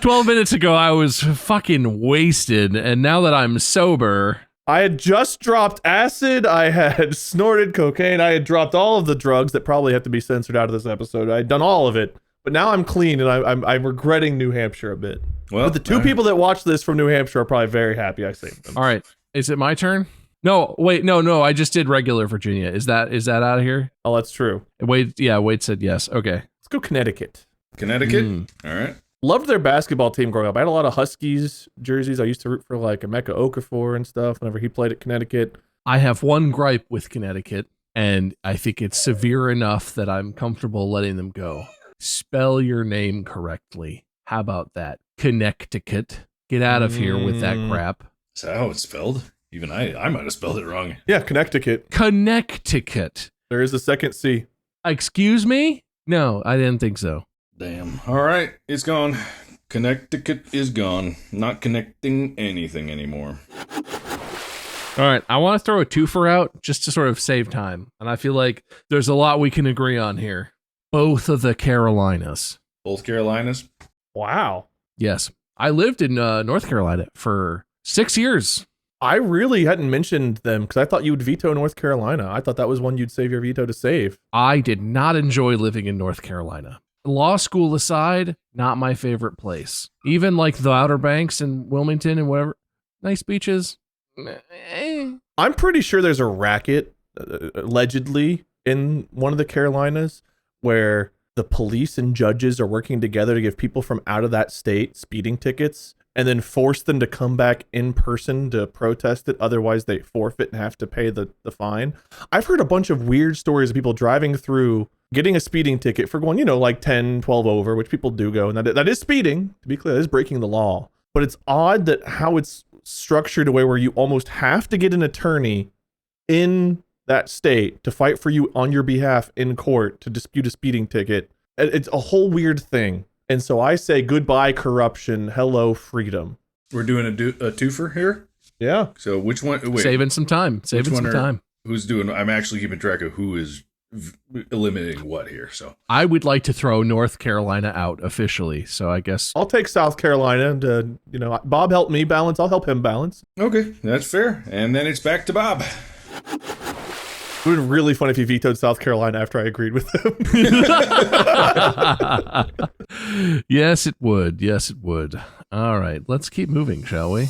12 minutes ago, I was fucking wasted, and now that I'm sober... I had just dropped acid. I had snorted cocaine. I had dropped all of the drugs that probably have to be censored out of this episode. I had done all of it. But now I'm clean, and I'm regretting New Hampshire a bit. Well, but the two people that watch this from New Hampshire are probably very happy I saved them. All right. Is it my turn? No, wait, no. I just did regular Virginia. Is that out of here? Oh, that's true. Wade said yes. Okay. Let's go Connecticut. Connecticut? All right. Loved their basketball team growing up. I had a lot of Huskies jerseys. I used to root for like Emeka Okafor and stuff whenever he played at Connecticut. I have one gripe with Connecticut, and I think it's severe enough that I'm comfortable letting them go. Spell your name correctly. How about that? Connecticut. Get out of here with that crap. Is that how it's spelled? Even I might have spelled it wrong. Yeah, Connecticut. Connecticut. There is a second C. Excuse me? No, I didn't think so. Damn. All right, it's gone. Connecticut is gone. Not connecting anything anymore. All right, I want to throw a twofer out just to sort of save time. And I feel like there's a lot we can agree on here. Both of the Carolinas. Both Carolinas? Wow. Yes. I lived in North Carolina for 6 years. I really hadn't mentioned them because I thought you would veto North Carolina. I thought that was one you'd save your veto to save. I did not enjoy living in North Carolina. Law school aside, not my favorite place. Even like the Outer Banks and Wilmington and whatever. Nice beaches. I'm pretty sure there's a racket, allegedly, in one of the Carolinas where the police and judges are working together to give people from out of that state speeding tickets and then force them to come back in person to protest it. Otherwise, they forfeit and have to pay the fine. I've heard a bunch of weird stories of people driving through, getting a speeding ticket for going, like 10, 12 over, which people do go. And that is speeding, to be clear, that is breaking the law. But it's odd that how it's structured a way where you almost have to get an attorney in that state to fight for you on your behalf in court to dispute a speeding ticket. It's a whole weird thing. And so I say goodbye corruption, hello freedom. We're doing a twofer here? Yeah. So which one? Wait, Saving some time. Who's doing? I'm actually keeping track of who is eliminating what here. So I would like to throw North Carolina out officially. So I guess I'll take South Carolina. And, Bob helped me balance. I'll help him balance. Okay, that's fair. And then it's back to Bob. It would have been really fun if you vetoed South Carolina after I agreed with him. Yes, it would. Yes, it would. All right, let's keep moving, shall we?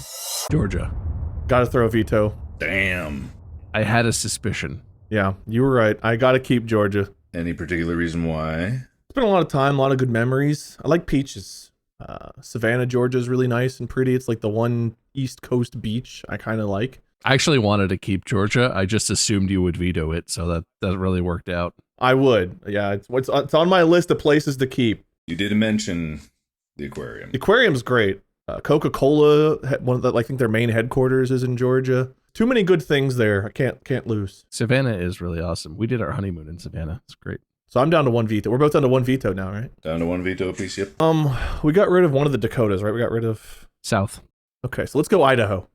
Georgia. Got to throw a veto. Damn. I had a suspicion. Yeah, you were right. I got to keep Georgia. Any particular reason why? Spent a lot of time, a lot of good memories. I like peaches. Savannah, Georgia is really nice and pretty. It's like the one East Coast beach I kind of like. I actually wanted to keep Georgia. I just assumed you would veto it, so that really worked out. I would. Yeah, it's on my list of places to keep. You did mention the aquarium. The aquarium's great. Coca-Cola, I think their main headquarters is in Georgia. Too many good things there. I can't lose. Savannah is really awesome. We did our honeymoon in Savannah. It's great. So I'm down to one veto. We're both down to one veto now, right? Down to one veto apiece, yep. We got rid of one of the Dakotas, right? We got rid of South. Okay, so let's go Idaho.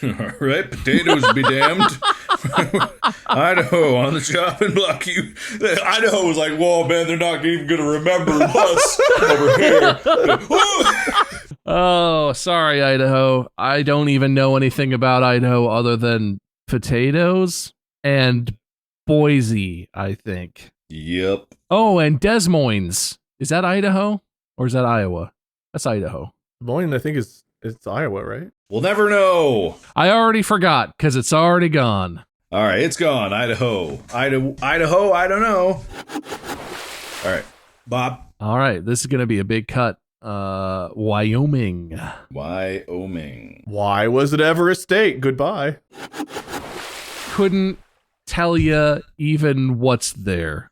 All right, potatoes be damned. Idaho on the chopping block. Idaho was like, whoa, man, they're not even going to remember us over here. Oh, sorry, Idaho. I don't even know anything about Idaho other than potatoes and Boise, I think. Yep. Oh, and Des Moines. Is that Idaho or is that Iowa? That's Idaho. Des Moines, I think it's Iowa, right? We'll never know. I already forgot because it's already gone. All right, it's gone. Idaho, I don't know. All right, Bob. All right, this is going to be a big cut. Wyoming. Why was it ever a state? Goodbye. Couldn't tell you even what's there.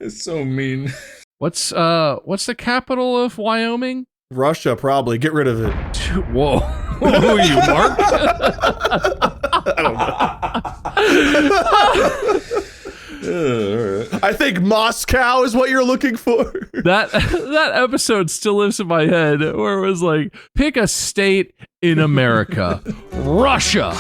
It's so mean. What's the capital of Wyoming? Russia, probably. Get rid of it. Whoa. Who are you, Mark? I think Moscow is what you're looking for. That episode still lives in my head where it was like, pick a state in America. Russia.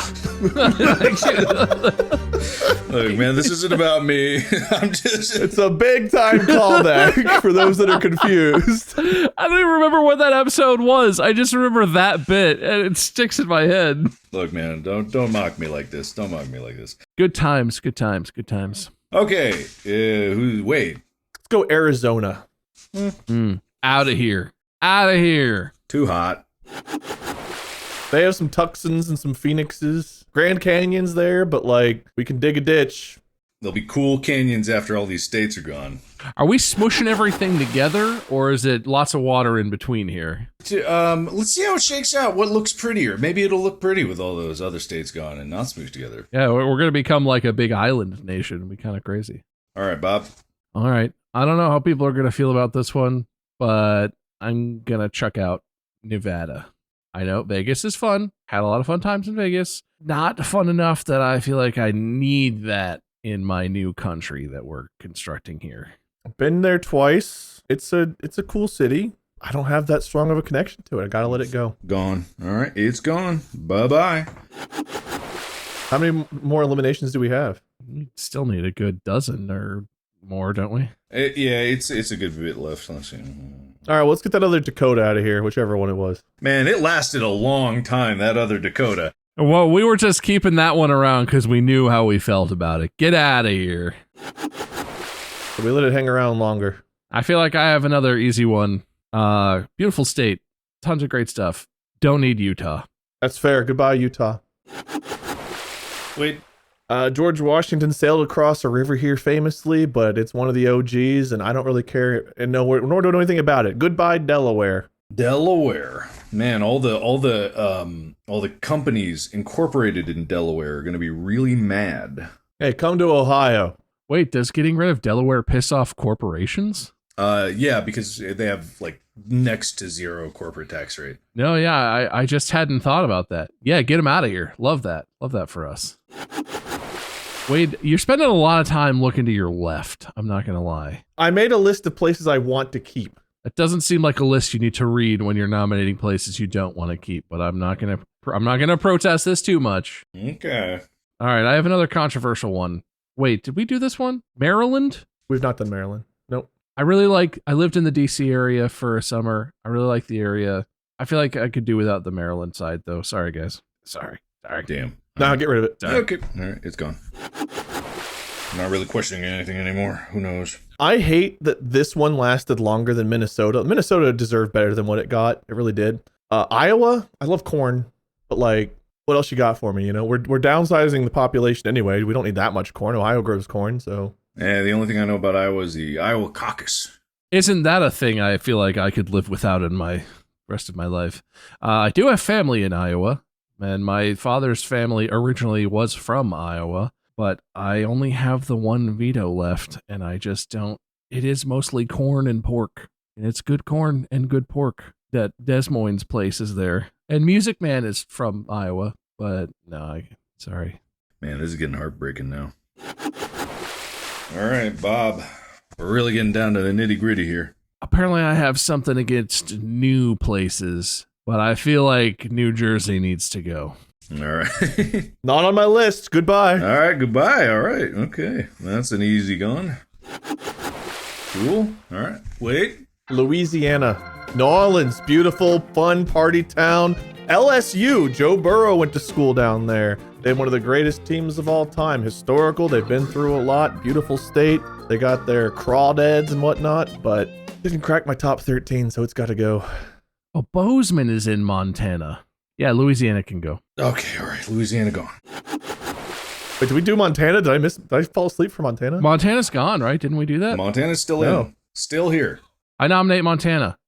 Look, man, this isn't about me. It's a big time callback for those that are confused. I don't even remember what that episode was. I just remember that bit and it sticks in my head. Look, man, don't mock me like this. Don't mock me like this. Good times, good times, good times. Okay, wait. Let's go Arizona. Out of here. Out of here. Too hot. They have some Tucsons and some Phoenixes. Grand Canyon's there, but like we can dig a ditch. There'll be cool canyons after all these states are gone. Are we smushing everything together, or is it lots of water in between here? Let's see how it shakes out. What looks prettier? Maybe it'll look pretty with all those other states gone and not smooshed together. Yeah, we're going to become like a big island nation. It'll be kind of crazy. All right, Bob. All right. I don't know how people are going to feel about this one, but I'm going to chuck out Nevada. I know Vegas is fun. Had a lot of fun times in Vegas. Not fun enough that I feel like I need that in my new country that we're constructing here. Been there twice. It's a cool city. I don't have that strong of a connection to it. I gotta let it go. Gone. All right, it's gone. Bye-bye. How many more eliminations do we have? We still need a good dozen or more, don't we? It's a good bit left. Let's see. All right, well, let's get that other Dakota out of here, whichever one it was. Man, it lasted a long time, that other Dakota. Well, we were just keeping that one around because we knew how we felt about it. Get out of here. So we let it hang around longer. I feel like I have another easy one. Beautiful state. Tons of great stuff. Don't need Utah. That's fair. Goodbye, Utah. Wait. George Washington sailed across a river here famously, but it's one of the OGs, and I don't really care, and nor do I know anything about it. Goodbye, Delaware. Delaware. Man, all the companies incorporated in Delaware are going to be really mad. Hey, come to Ohio. Wait, does getting rid of Delaware piss off corporations? Yeah, because they have like next to zero corporate tax rate. No, yeah, I just hadn't thought about that. Yeah, get them out of here. Love that. Love that for us. Wade, you're spending a lot of time looking to your left. I'm not going to lie. I made a list of places I want to keep. That doesn't seem like a list you need to read when you're nominating places you don't want to keep, but I'm not going to protest this too much. Okay. All right, I have another controversial one. Wait, did we do this one? Maryland? We've not done Maryland. Nope. I lived in the DC area for a summer. I really like the area. I feel like I could do without the Maryland side though. Sorry guys. Sorry. Damn. No, get rid of it. Sorry. Okay. All right, it's gone. I'm not really questioning anything anymore. Who knows? I hate that this one lasted longer than Minnesota. Minnesota deserved better than what it got. It really did. Iowa, I love corn, but like, what else you got for me? You know, we're downsizing the population anyway. We don't need that much corn. Ohio grows corn, so. Yeah, the only thing I know about Iowa is the Iowa caucus. Isn't that a thing I feel like I could live without in my rest of my life? I do have family in Iowa, and my father's family originally was from Iowa, but I only have the one veto left, and I just don't. It is mostly corn and pork, and it's good corn and good pork. That Des Moines place is there, and Music Man is from Iowa, but no, sorry. Man, this is getting heartbreaking now. All right, Bob. We're really getting down to the nitty gritty here. Apparently, I have something against new places. but I feel like New Jersey needs to go. All right. Not on my list. Goodbye. All right, goodbye. All right, okay. That's an easy gun. Cool. All right. Wait. Louisiana. New Orleans, beautiful, fun party town. LSU, Joe Burrow went to school down there. They have one of the greatest teams of all time. Historical, they've been through a lot. Beautiful state. They got their crawdads and whatnot, but didn't crack my top 13, so it's got to go. Oh, Bozeman is in Montana. Yeah, Louisiana can go. Okay, all right. Louisiana gone. Wait, did we do Montana? Did I fall asleep for Montana? Montana's gone, right? Didn't we do that? Montana's still No. in. Still here. I nominate Montana.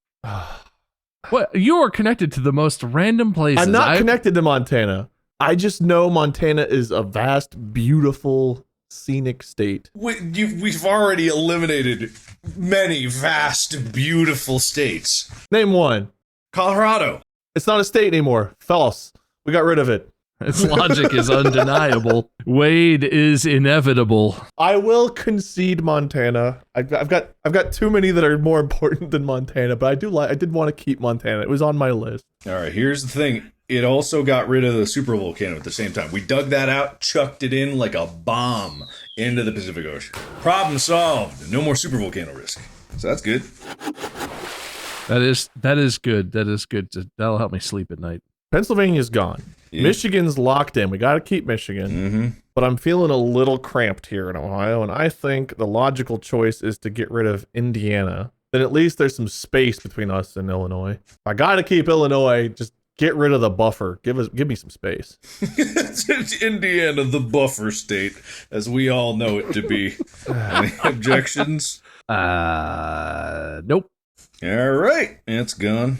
What? You are connected to the most random places. I'm not connected to Montana. I just know Montana is a vast, beautiful, scenic state. We've already eliminated many vast, beautiful states. Name one. Colorado. It's not a state anymore. False. We got rid of it. Its logic is undeniable. Wade is inevitable. I will concede Montana. I've got too many that are more important than Montana, but I did want to keep Montana. It was on my list. All right, here's the thing. It also got rid of the super volcano at the same time. We dug that out, chucked it in like a bomb into the Pacific Ocean. Problem solved. No more super volcano risk. So that's good. That is good. That is good. That'll help me sleep at night. Pennsylvania's gone. Yeah. Michigan's locked in. We got to keep Michigan. Mm-hmm. But I'm feeling a little cramped here in Ohio, and I think the logical choice is to get rid of Indiana. Then at least there's some space between us and Illinois. If I got to keep Illinois, just get rid of the buffer. Give me some space. It's Indiana, the buffer state, as we all know it to be. Any objections? Nope. All right, it's gone.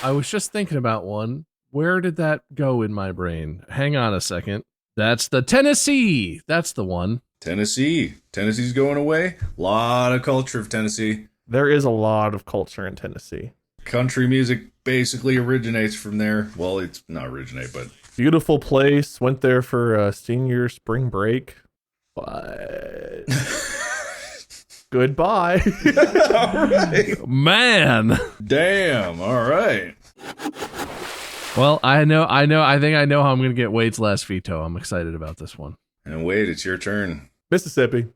I was just thinking about one. Where did that go in my brain? Hang on a second. That's the Tennessee. That's the one. Tennessee. Tennessee's going away. Lot of culture of Tennessee. There is a lot of culture in Tennessee. Country music basically originates from there. Well, it's not originate, but Beautiful place. Went there for senior spring break. But goodbye. all right. Man. Damn. All right. Well, I think I know how I'm going to get Wade's last veto. I'm excited about this one. And wait, it's your turn. Mississippi.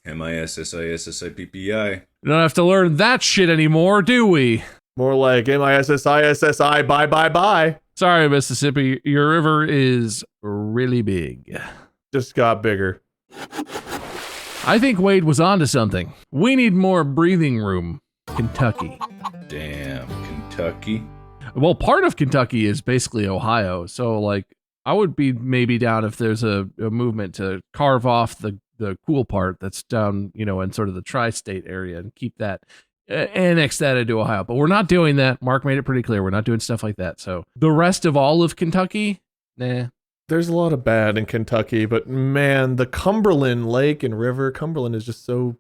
MISSISSIPPI. We don't have to learn that shit anymore, do we? More like MISSISSI. Bye. Sorry, Mississippi. Your river is really big. Just got bigger. I think Wade was onto something. We need more breathing room. Kentucky. Damn, Kentucky. Well, part of Kentucky is basically Ohio, so like I would be maybe down if there's a movement to carve off the cool part that's down, in sort of the tri-state area and keep that, annex that into Ohio. But we're not doing that. Mark made it pretty clear. We're not doing stuff like that. So the rest of all of Kentucky, nah. There's a lot of bad in Kentucky, but man, the Cumberland Lake and River, Cumberland is just so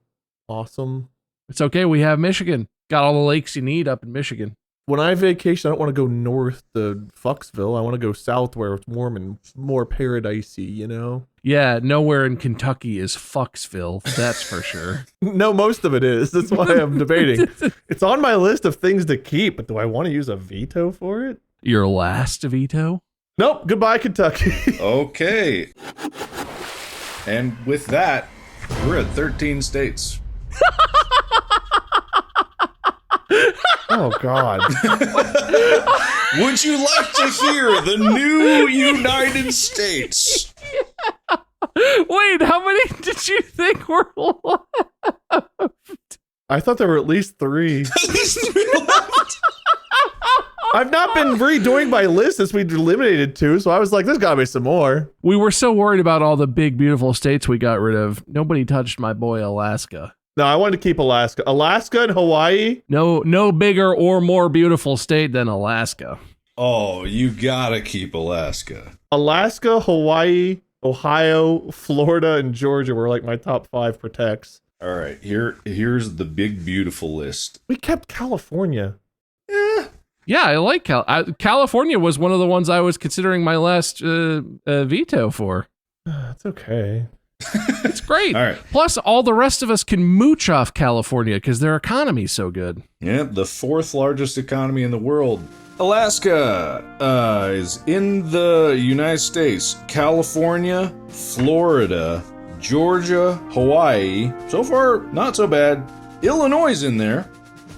awesome. It's okay. We have Michigan. Got all the lakes you need up in Michigan. When I vacation, I don't want to go north to Foxville. I want to go south where it's warm and more paradisey, Yeah, nowhere in Kentucky is Foxville. That's for sure. No, most of it is. That's why I'm debating. It's on my list of things to keep, but do I want to use a veto for it? Your last veto? Nope. Goodbye, Kentucky. Okay. And with that, we're at 13 states. Oh, God. Would you like to hear the new United States? Wait, how many did you think were left? I thought there were at least 3. I've not been redoing my list since we eliminated 2, so I was like, there's got to be some more. We were so worried about all the big, beautiful states we got rid of. Nobody touched my boy Alaska. No, I wanted to keep Alaska. Alaska and Hawaii? No bigger or more beautiful state than Alaska. Oh, you gotta keep Alaska. Alaska, Hawaii, Ohio, Florida, and Georgia were like my top 5 protects. All right, here's the big, beautiful list. We kept California. Yeah, I like California was one of the ones I was considering my last veto for. It's okay. It's great. All right. Plus, all the rest of us can mooch off California because their economy's so good. Yep, the 4th largest economy in the world. Alaska is in the United States. California, Florida, Georgia, Hawaii. So far, not so bad. Illinois is in there.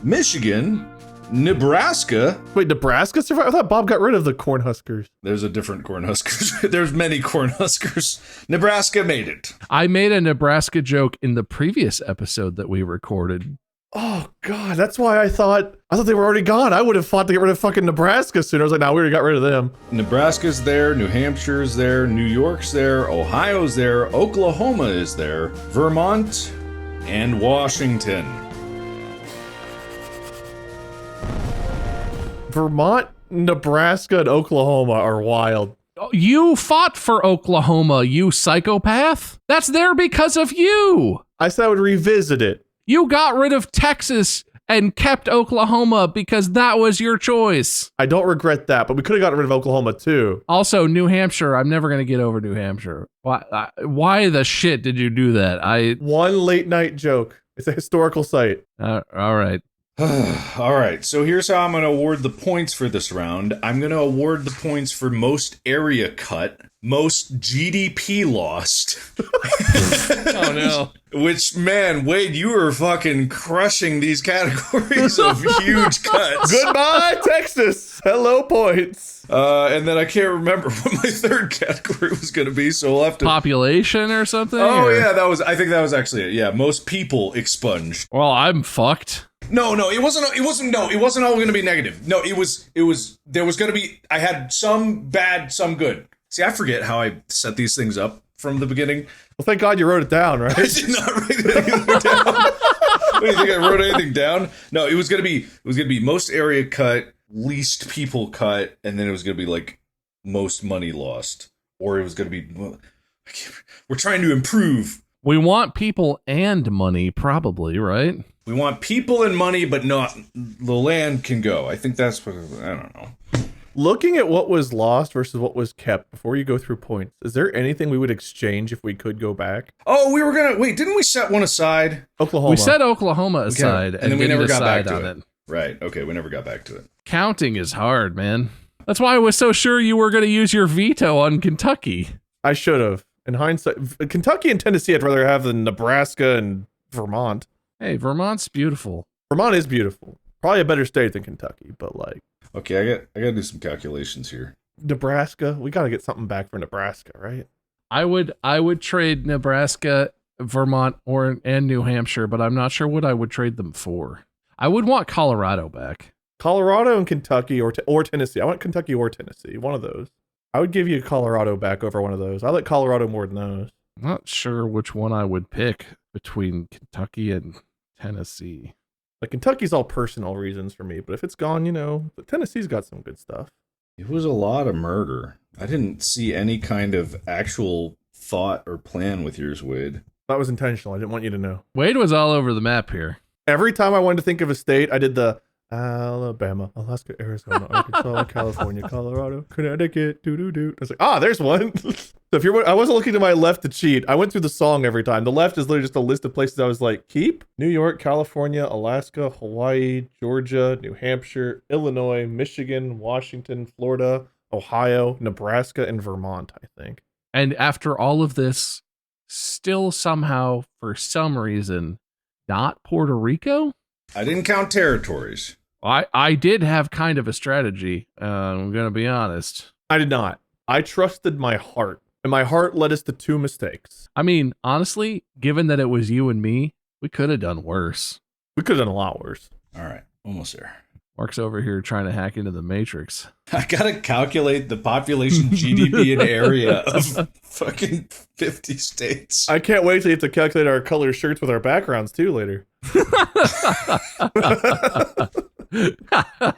Michigan, Nebraska. Wait, Nebraska survived? I thought Bob got rid of the Cornhuskers. There's a different Cornhuskers. There's many Cornhuskers. Nebraska made it. I made a Nebraska joke in the previous episode that we recorded. Oh, God, that's why I thought they were already gone. I would have fought to get rid of fucking Nebraska soon. I was like, nah, we already got rid of them. Nebraska's there, New Hampshire's there, New York's there, Ohio's there, Oklahoma is there, Vermont, and Washington. Vermont, Nebraska, and Oklahoma are wild. You fought for Oklahoma, you psychopath. That's there because of you. I said I would revisit it. You got rid of Texas and kept Oklahoma because that was your choice. I don't regret that, but we could have gotten rid of Oklahoma too. Also, New Hampshire. I'm never going to get over New Hampshire. Why the shit did you do that? One late night joke. It's a historical site. All right. All right, so here's how I'm going to award the points for this round. I'm going to award the points for most area cut, most GDP lost. Oh, no. Which, man, Wade, you were fucking crushing these categories of huge cuts. Goodbye, Texas. Hello, points. And then I can't remember what my third category was going to be, so we'll have to... Population or something? Oh, or... yeah, I think that was actually it. Yeah, most people expunged. Well, I'm fucked. No, it wasn't all going to be negative. No, there was going to be, I had some bad, some good. See, I forget how I set these things up from the beginning. Well, thank God you wrote it down, right? I did not write anything down. What, do you think I wrote anything down? No, it was going to be most area cut, least people cut, and then it was going to be like most money lost. Or it was going to be, we're trying to improve. We want people and money, probably, right? We want people and money, but not the land can go. I think that's what, I don't know. Looking at what was lost versus what was kept before you go through points, is there anything we would exchange if we could go back? Oh, we were going to, wait, didn't we set one aside? Oklahoma. We set Oklahoma aside and then we never got back to on it. Right, okay, we never got back to it. Counting is hard, man. That's why I was so sure you were going to use your veto on Kentucky. I should have. In hindsight, Kentucky and Tennessee I'd rather have than Nebraska and Vermont. Hey, Vermont's beautiful. Vermont is beautiful. Probably a better state than Kentucky, but like... Okay, I gotta do some calculations here. Nebraska, we gotta get something back for Nebraska, right? I would trade Nebraska, Vermont, and New Hampshire, but I'm not sure what I would trade them for. I would want Colorado back. Colorado and Kentucky or Tennessee. I want Kentucky or Tennessee, one of those. I would give you Colorado back over one of those. I like Colorado more than those. I'm not sure which one I would pick between Kentucky and Tennessee. Like, Kentucky's all personal reasons for me, but if it's gone, you know, but Tennessee's got some good stuff. It was a lot of murder. I didn't see any kind of actual thought or plan with yours, Wade. That was intentional. I didn't want you to know. Wade was all over the map here. Every time I wanted to think of a state, I did the Alabama, Alaska, Arizona, Arkansas, California, Colorado, Connecticut, doo-doo-doo. I was like, there's one. So if I wasn't looking to my left to cheat. I went through the song every time. The left is literally just a list of places I was like, keep. New York, California, Alaska, Hawaii, Georgia, New Hampshire, Illinois, Michigan, Washington, Florida, Ohio, Nebraska, and Vermont, I think. And after all of this, still somehow, for some reason, not Puerto Rico? I didn't count territories. I did have kind of a strategy. I'm going to be honest. I did not. I trusted my heart, and my heart led us to two mistakes. I mean, honestly, given that it was you and me, we could have done worse. We could have done a lot worse. All right, almost there. Mark's over here trying to hack into the Matrix. I gotta calculate the population, GDP, and area of fucking 50 states. I can't wait till you have to calculate our color shirts with our backgrounds too later.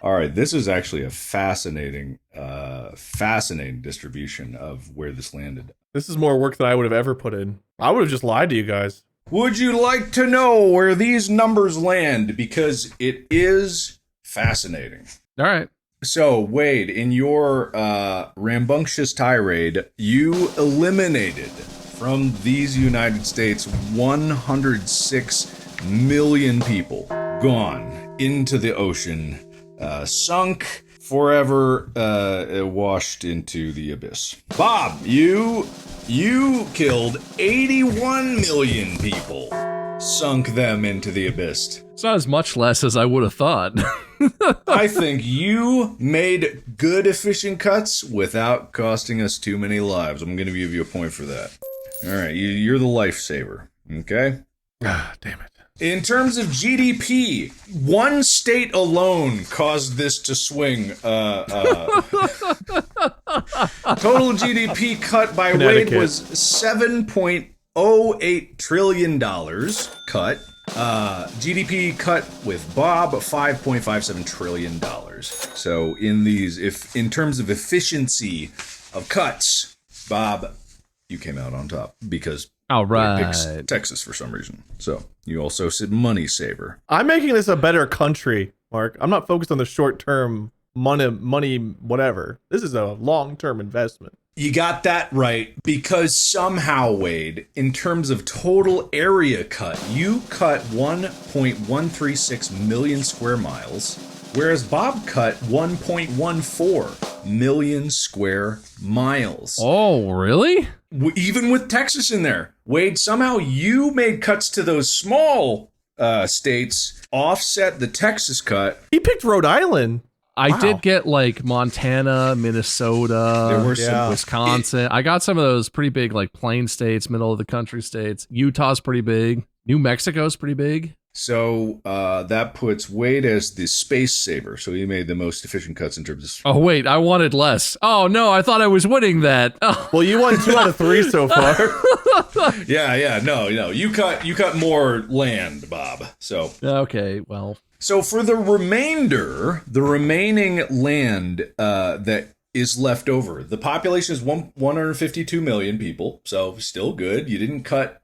All right, this is actually a fascinating distribution of where this landed. This is more work than I would have ever put in. I would have just lied to you guys. Would you like to know where these numbers land? Because it is fascinating. All right. So, Wade, in your rambunctious tirade, you eliminated from these United States, 106 million people gone into the ocean, sunk forever, washed into the abyss. Bob, you killed 81 million people, sunk them into the abyss. It's not as much less as I would have thought. I think you made good, efficient cuts without costing us too many lives. I'm going to give you a point for that. All right, you're the lifesaver, okay? Ah, damn it. In terms of GDP, one state alone caused this to swing. Total GDP cut by Wade was $7.08 trillion cut. GDP cut with Bob, $5.57 trillion. So in terms of efficiency of cuts, Bob, you came out on top because All right. Wade picks Texas for some reason. So you also said money saver. I'm making this a better country, Mark. I'm not focused on the short-term money, whatever. This is a long-term investment. You got that right, because somehow, Wade, in terms of total area cut, you cut 1.136 million square miles, whereas Bob cut 1.14 million square miles. Oh, really? Even with Texas in there. Wade, somehow you made cuts to those small states offset the Texas cut. He picked Rhode Island. I did get like Montana, Minnesota, There were some Wisconsin. I got some of those pretty big like plain states, middle of the country states. Utah's pretty big. New Mexico's pretty big. So that puts Wade as the space saver. So he made the most efficient cuts in terms of... Oh, wait, I wanted less. Oh, no, I thought I was winning that. Oh. Well, you won 2 out of 3 so far. No. You cut more land, Bob. So Okay, well... So for the remaining land that is left over, the population is 152 million people, so still good.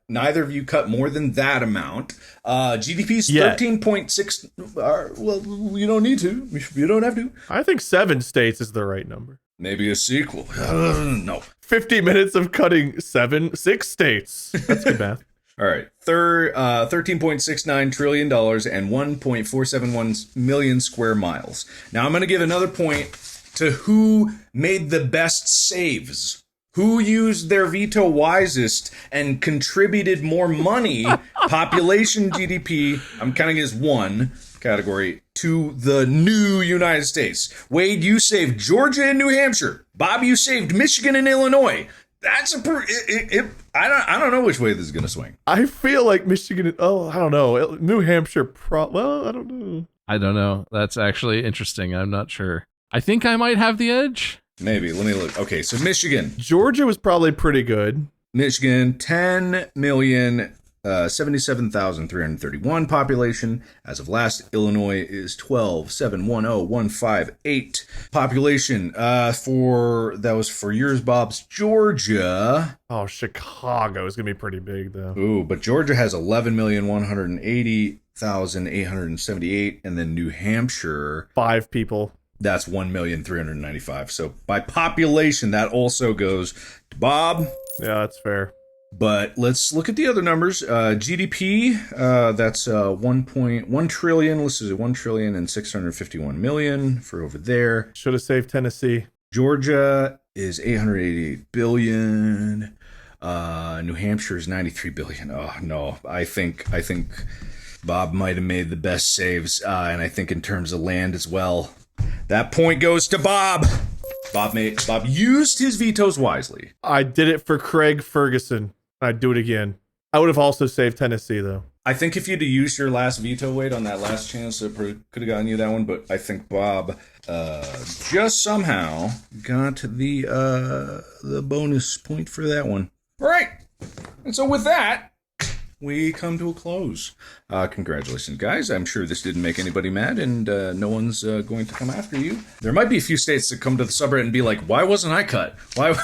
Neither of you cut more than that amount. GDP is 13.6. Well, you don't need to. You don't have to. I think 7 states is the right number. Maybe a sequel. No. 50 minutes of cutting 6 states. That's good math. All right, $13.69 trillion and 1.471 million square miles. Now I'm going to give another point to who made the best saves, who used their veto wisest and contributed more money, population, GDP, I'm counting as one category, to the new United States. Wade, you saved Georgia and New Hampshire. Bob, you saved Michigan and Illinois. That's I don't know which way this is going to swing. I feel like Michigan. Oh, I don't know. New Hampshire. Well, I don't know. I don't know. That's actually interesting. I'm not sure. I think I might have the edge. Maybe. Let me look. Okay, so Michigan. Georgia was probably pretty good. Michigan, 10,077,331 population. As of last, Illinois is 12,710,158 population. That was for yours, Bob's Georgia. Oh, Chicago is gonna be pretty big though. Ooh, but Georgia has 11,180,878, and then New Hampshire, 5 people. That's 1,395,000. So by population, that also goes to Bob. Yeah, that's fair. But let's look at the other numbers. GDP, that's 1.1 trillion. Let's do 1,651,000,000 for over there. Should have saved Tennessee. Georgia is 888 billion. New Hampshire is 93 billion. Oh no, I think Bob might have made the best saves, and I think in terms of land as well. That point goes to Bob. Bob used his vetoes wisely. I did it for Craig Ferguson. I'd do it again. I would have also saved Tennessee, though. I think if you'd have used your last veto, Wade, on that last chance, it could have gotten you that one. But I think Bob just somehow got the bonus point for that one. All right. And so with that, we come to a close. Congratulations, guys. I'm sure this didn't make anybody mad, and no one's going to come after you. There might be a few states that come to the subreddit and be like, why wasn't I cut? Why did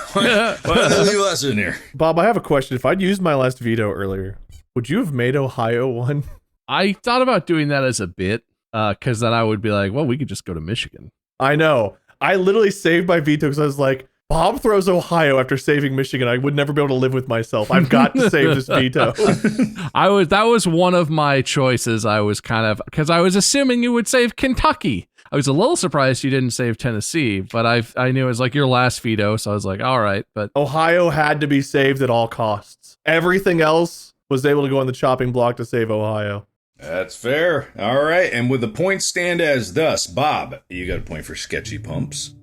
they leave us in here? Bob, I have a question. If I'd used my last veto earlier, would you have made Ohio one? I thought about doing that as a bit, because then I would be like, well, we could just go to Michigan. I know. I literally saved my veto because I was like, Bob throws Ohio after saving Michigan. I would never be able to live with myself. I've got to save this veto. That was one of my choices. I was kind of, because I was assuming you would save Kentucky. I was a little surprised you didn't save Tennessee, but I knew it was like your last veto, so I was like, all right. But Ohio had to be saved at all costs. Everything else was able to go on the chopping block to save Ohio. That's fair. All right, and with the points stand as thus, Bob, you got a point for sketchy pumps.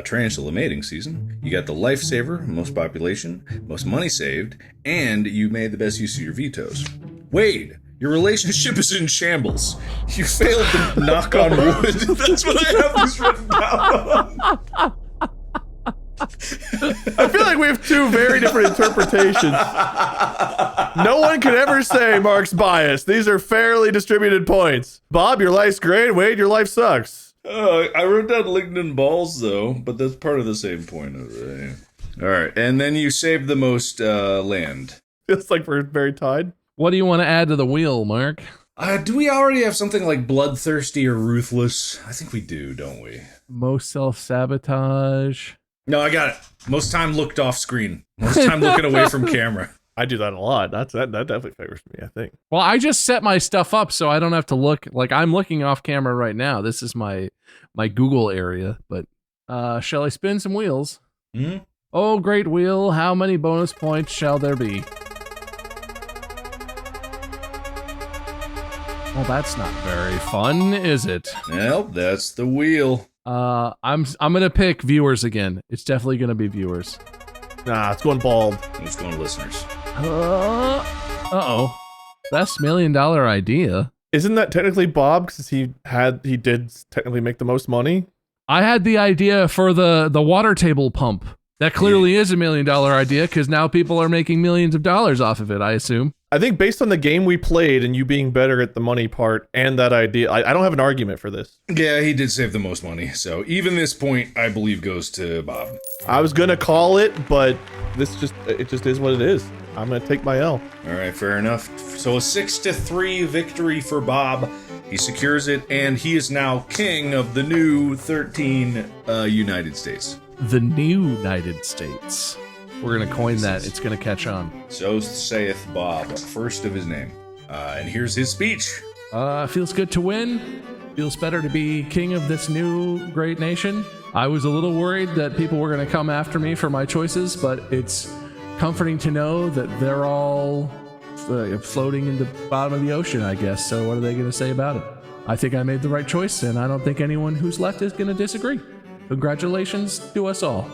Tarantula mating season. You got the lifesaver, most population, most money saved, and you made the best use of your vetoes. Wade, your relationship is in shambles. You failed to knock on wood. That's what I have this written down. I feel like we have two very different interpretations. No one can ever say Mark's biased. These are fairly distributed points. Bob, your life's great. Wade, your life sucks. I wrote down lignin balls, though, but that's part of the same point. All right, and then you saved the most land. Feels like we're very tied. what do you want to add to the wheel, Mark? Do we already have something like bloodthirsty or ruthless? I think we do, don't we? Most self-sabotage. No, I got it. Most time looked off screen. Most time looking away from camera. I do that a lot. That definitely favors me, I think. Well, I just set my stuff up so I don't have to look. Like, I'm looking off camera right now. This is my Google area. But shall I spin some wheels? Mm-hmm. Oh, great wheel, how many bonus points shall there be? Well, that's not very fun, is it? Well, that's the wheel. I'm gonna pick viewers again. It's definitely gonna be viewers. Nah, it's going bald. Let's go to listeners. Uh-oh. Best $1 million idea. Isn't that technically Bob? Because he did technically make the most money. I had the idea for the water table pump. That clearly is $1 million idea because now people are making millions of dollars off of it, I assume. I think based on the game we played and you being better at the money part and that idea, I don't have an argument for this. Yeah, he did save the most money. So even this point, I believe, goes to Bob. I was gonna call it, but it just is what it is. I'm gonna take my L. All right, fair enough. So a 6-3 victory for Bob. He secures it, and he is now king of the new 13 United States. The new United States. We're going to coin that. It's going to catch on. So saith Bob, first of his name. And here's his speech. Feels good to win. Feels better to be king of this new great nation. I was a little worried that people were going to come after me for my choices, but it's comforting to know that they're all floating in the bottom of the ocean, I guess. So what are they going to say about it? I think I made the right choice, and I don't think anyone who's left is going to disagree. Congratulations to us all.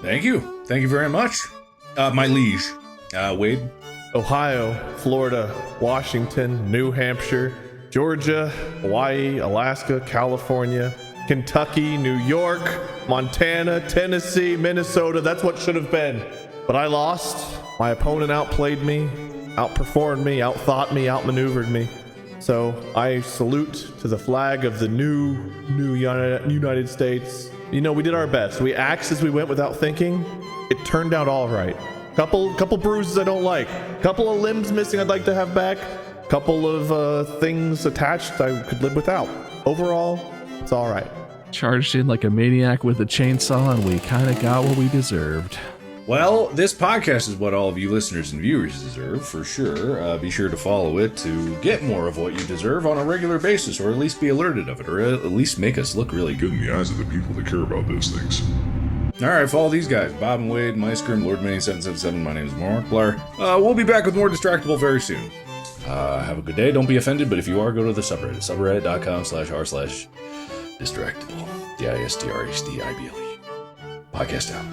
Thank you. Thank you very much. My liege. Wade? Ohio, Florida, Washington, New Hampshire, Georgia, Hawaii, Alaska, California, Kentucky, New York, Montana, Tennessee, Minnesota. That's what should have been. But I lost. My opponent outplayed me, outperformed me, outthought me, outmaneuvered me. So I salute to the flag of the new United States. You know, we did our best. We axed as we went without thinking. It turned out all right. Couple bruises I don't like. Couple of limbs missing I'd like to have back. Couple of things attached I could live without. Overall, it's all right. Charged in like a maniac with a chainsaw, and we kind of got what we deserved. Well, this podcast is what all of you listeners and viewers deserve, for sure. Be sure to follow it to get more of what you deserve on a regular basis, or at least be alerted of it, or at least make us look really good in the eyes of the people that care about those things. Alright, follow these guys. Bob and Wade, Meisker, Lord Many 777. My name is Mark Blair. We'll be back with more Distractible very soon. Have a good day. Don't be offended, but if you are, go to the subreddit. Subreddit.com/r/Distractible. Distractible. Podcast out.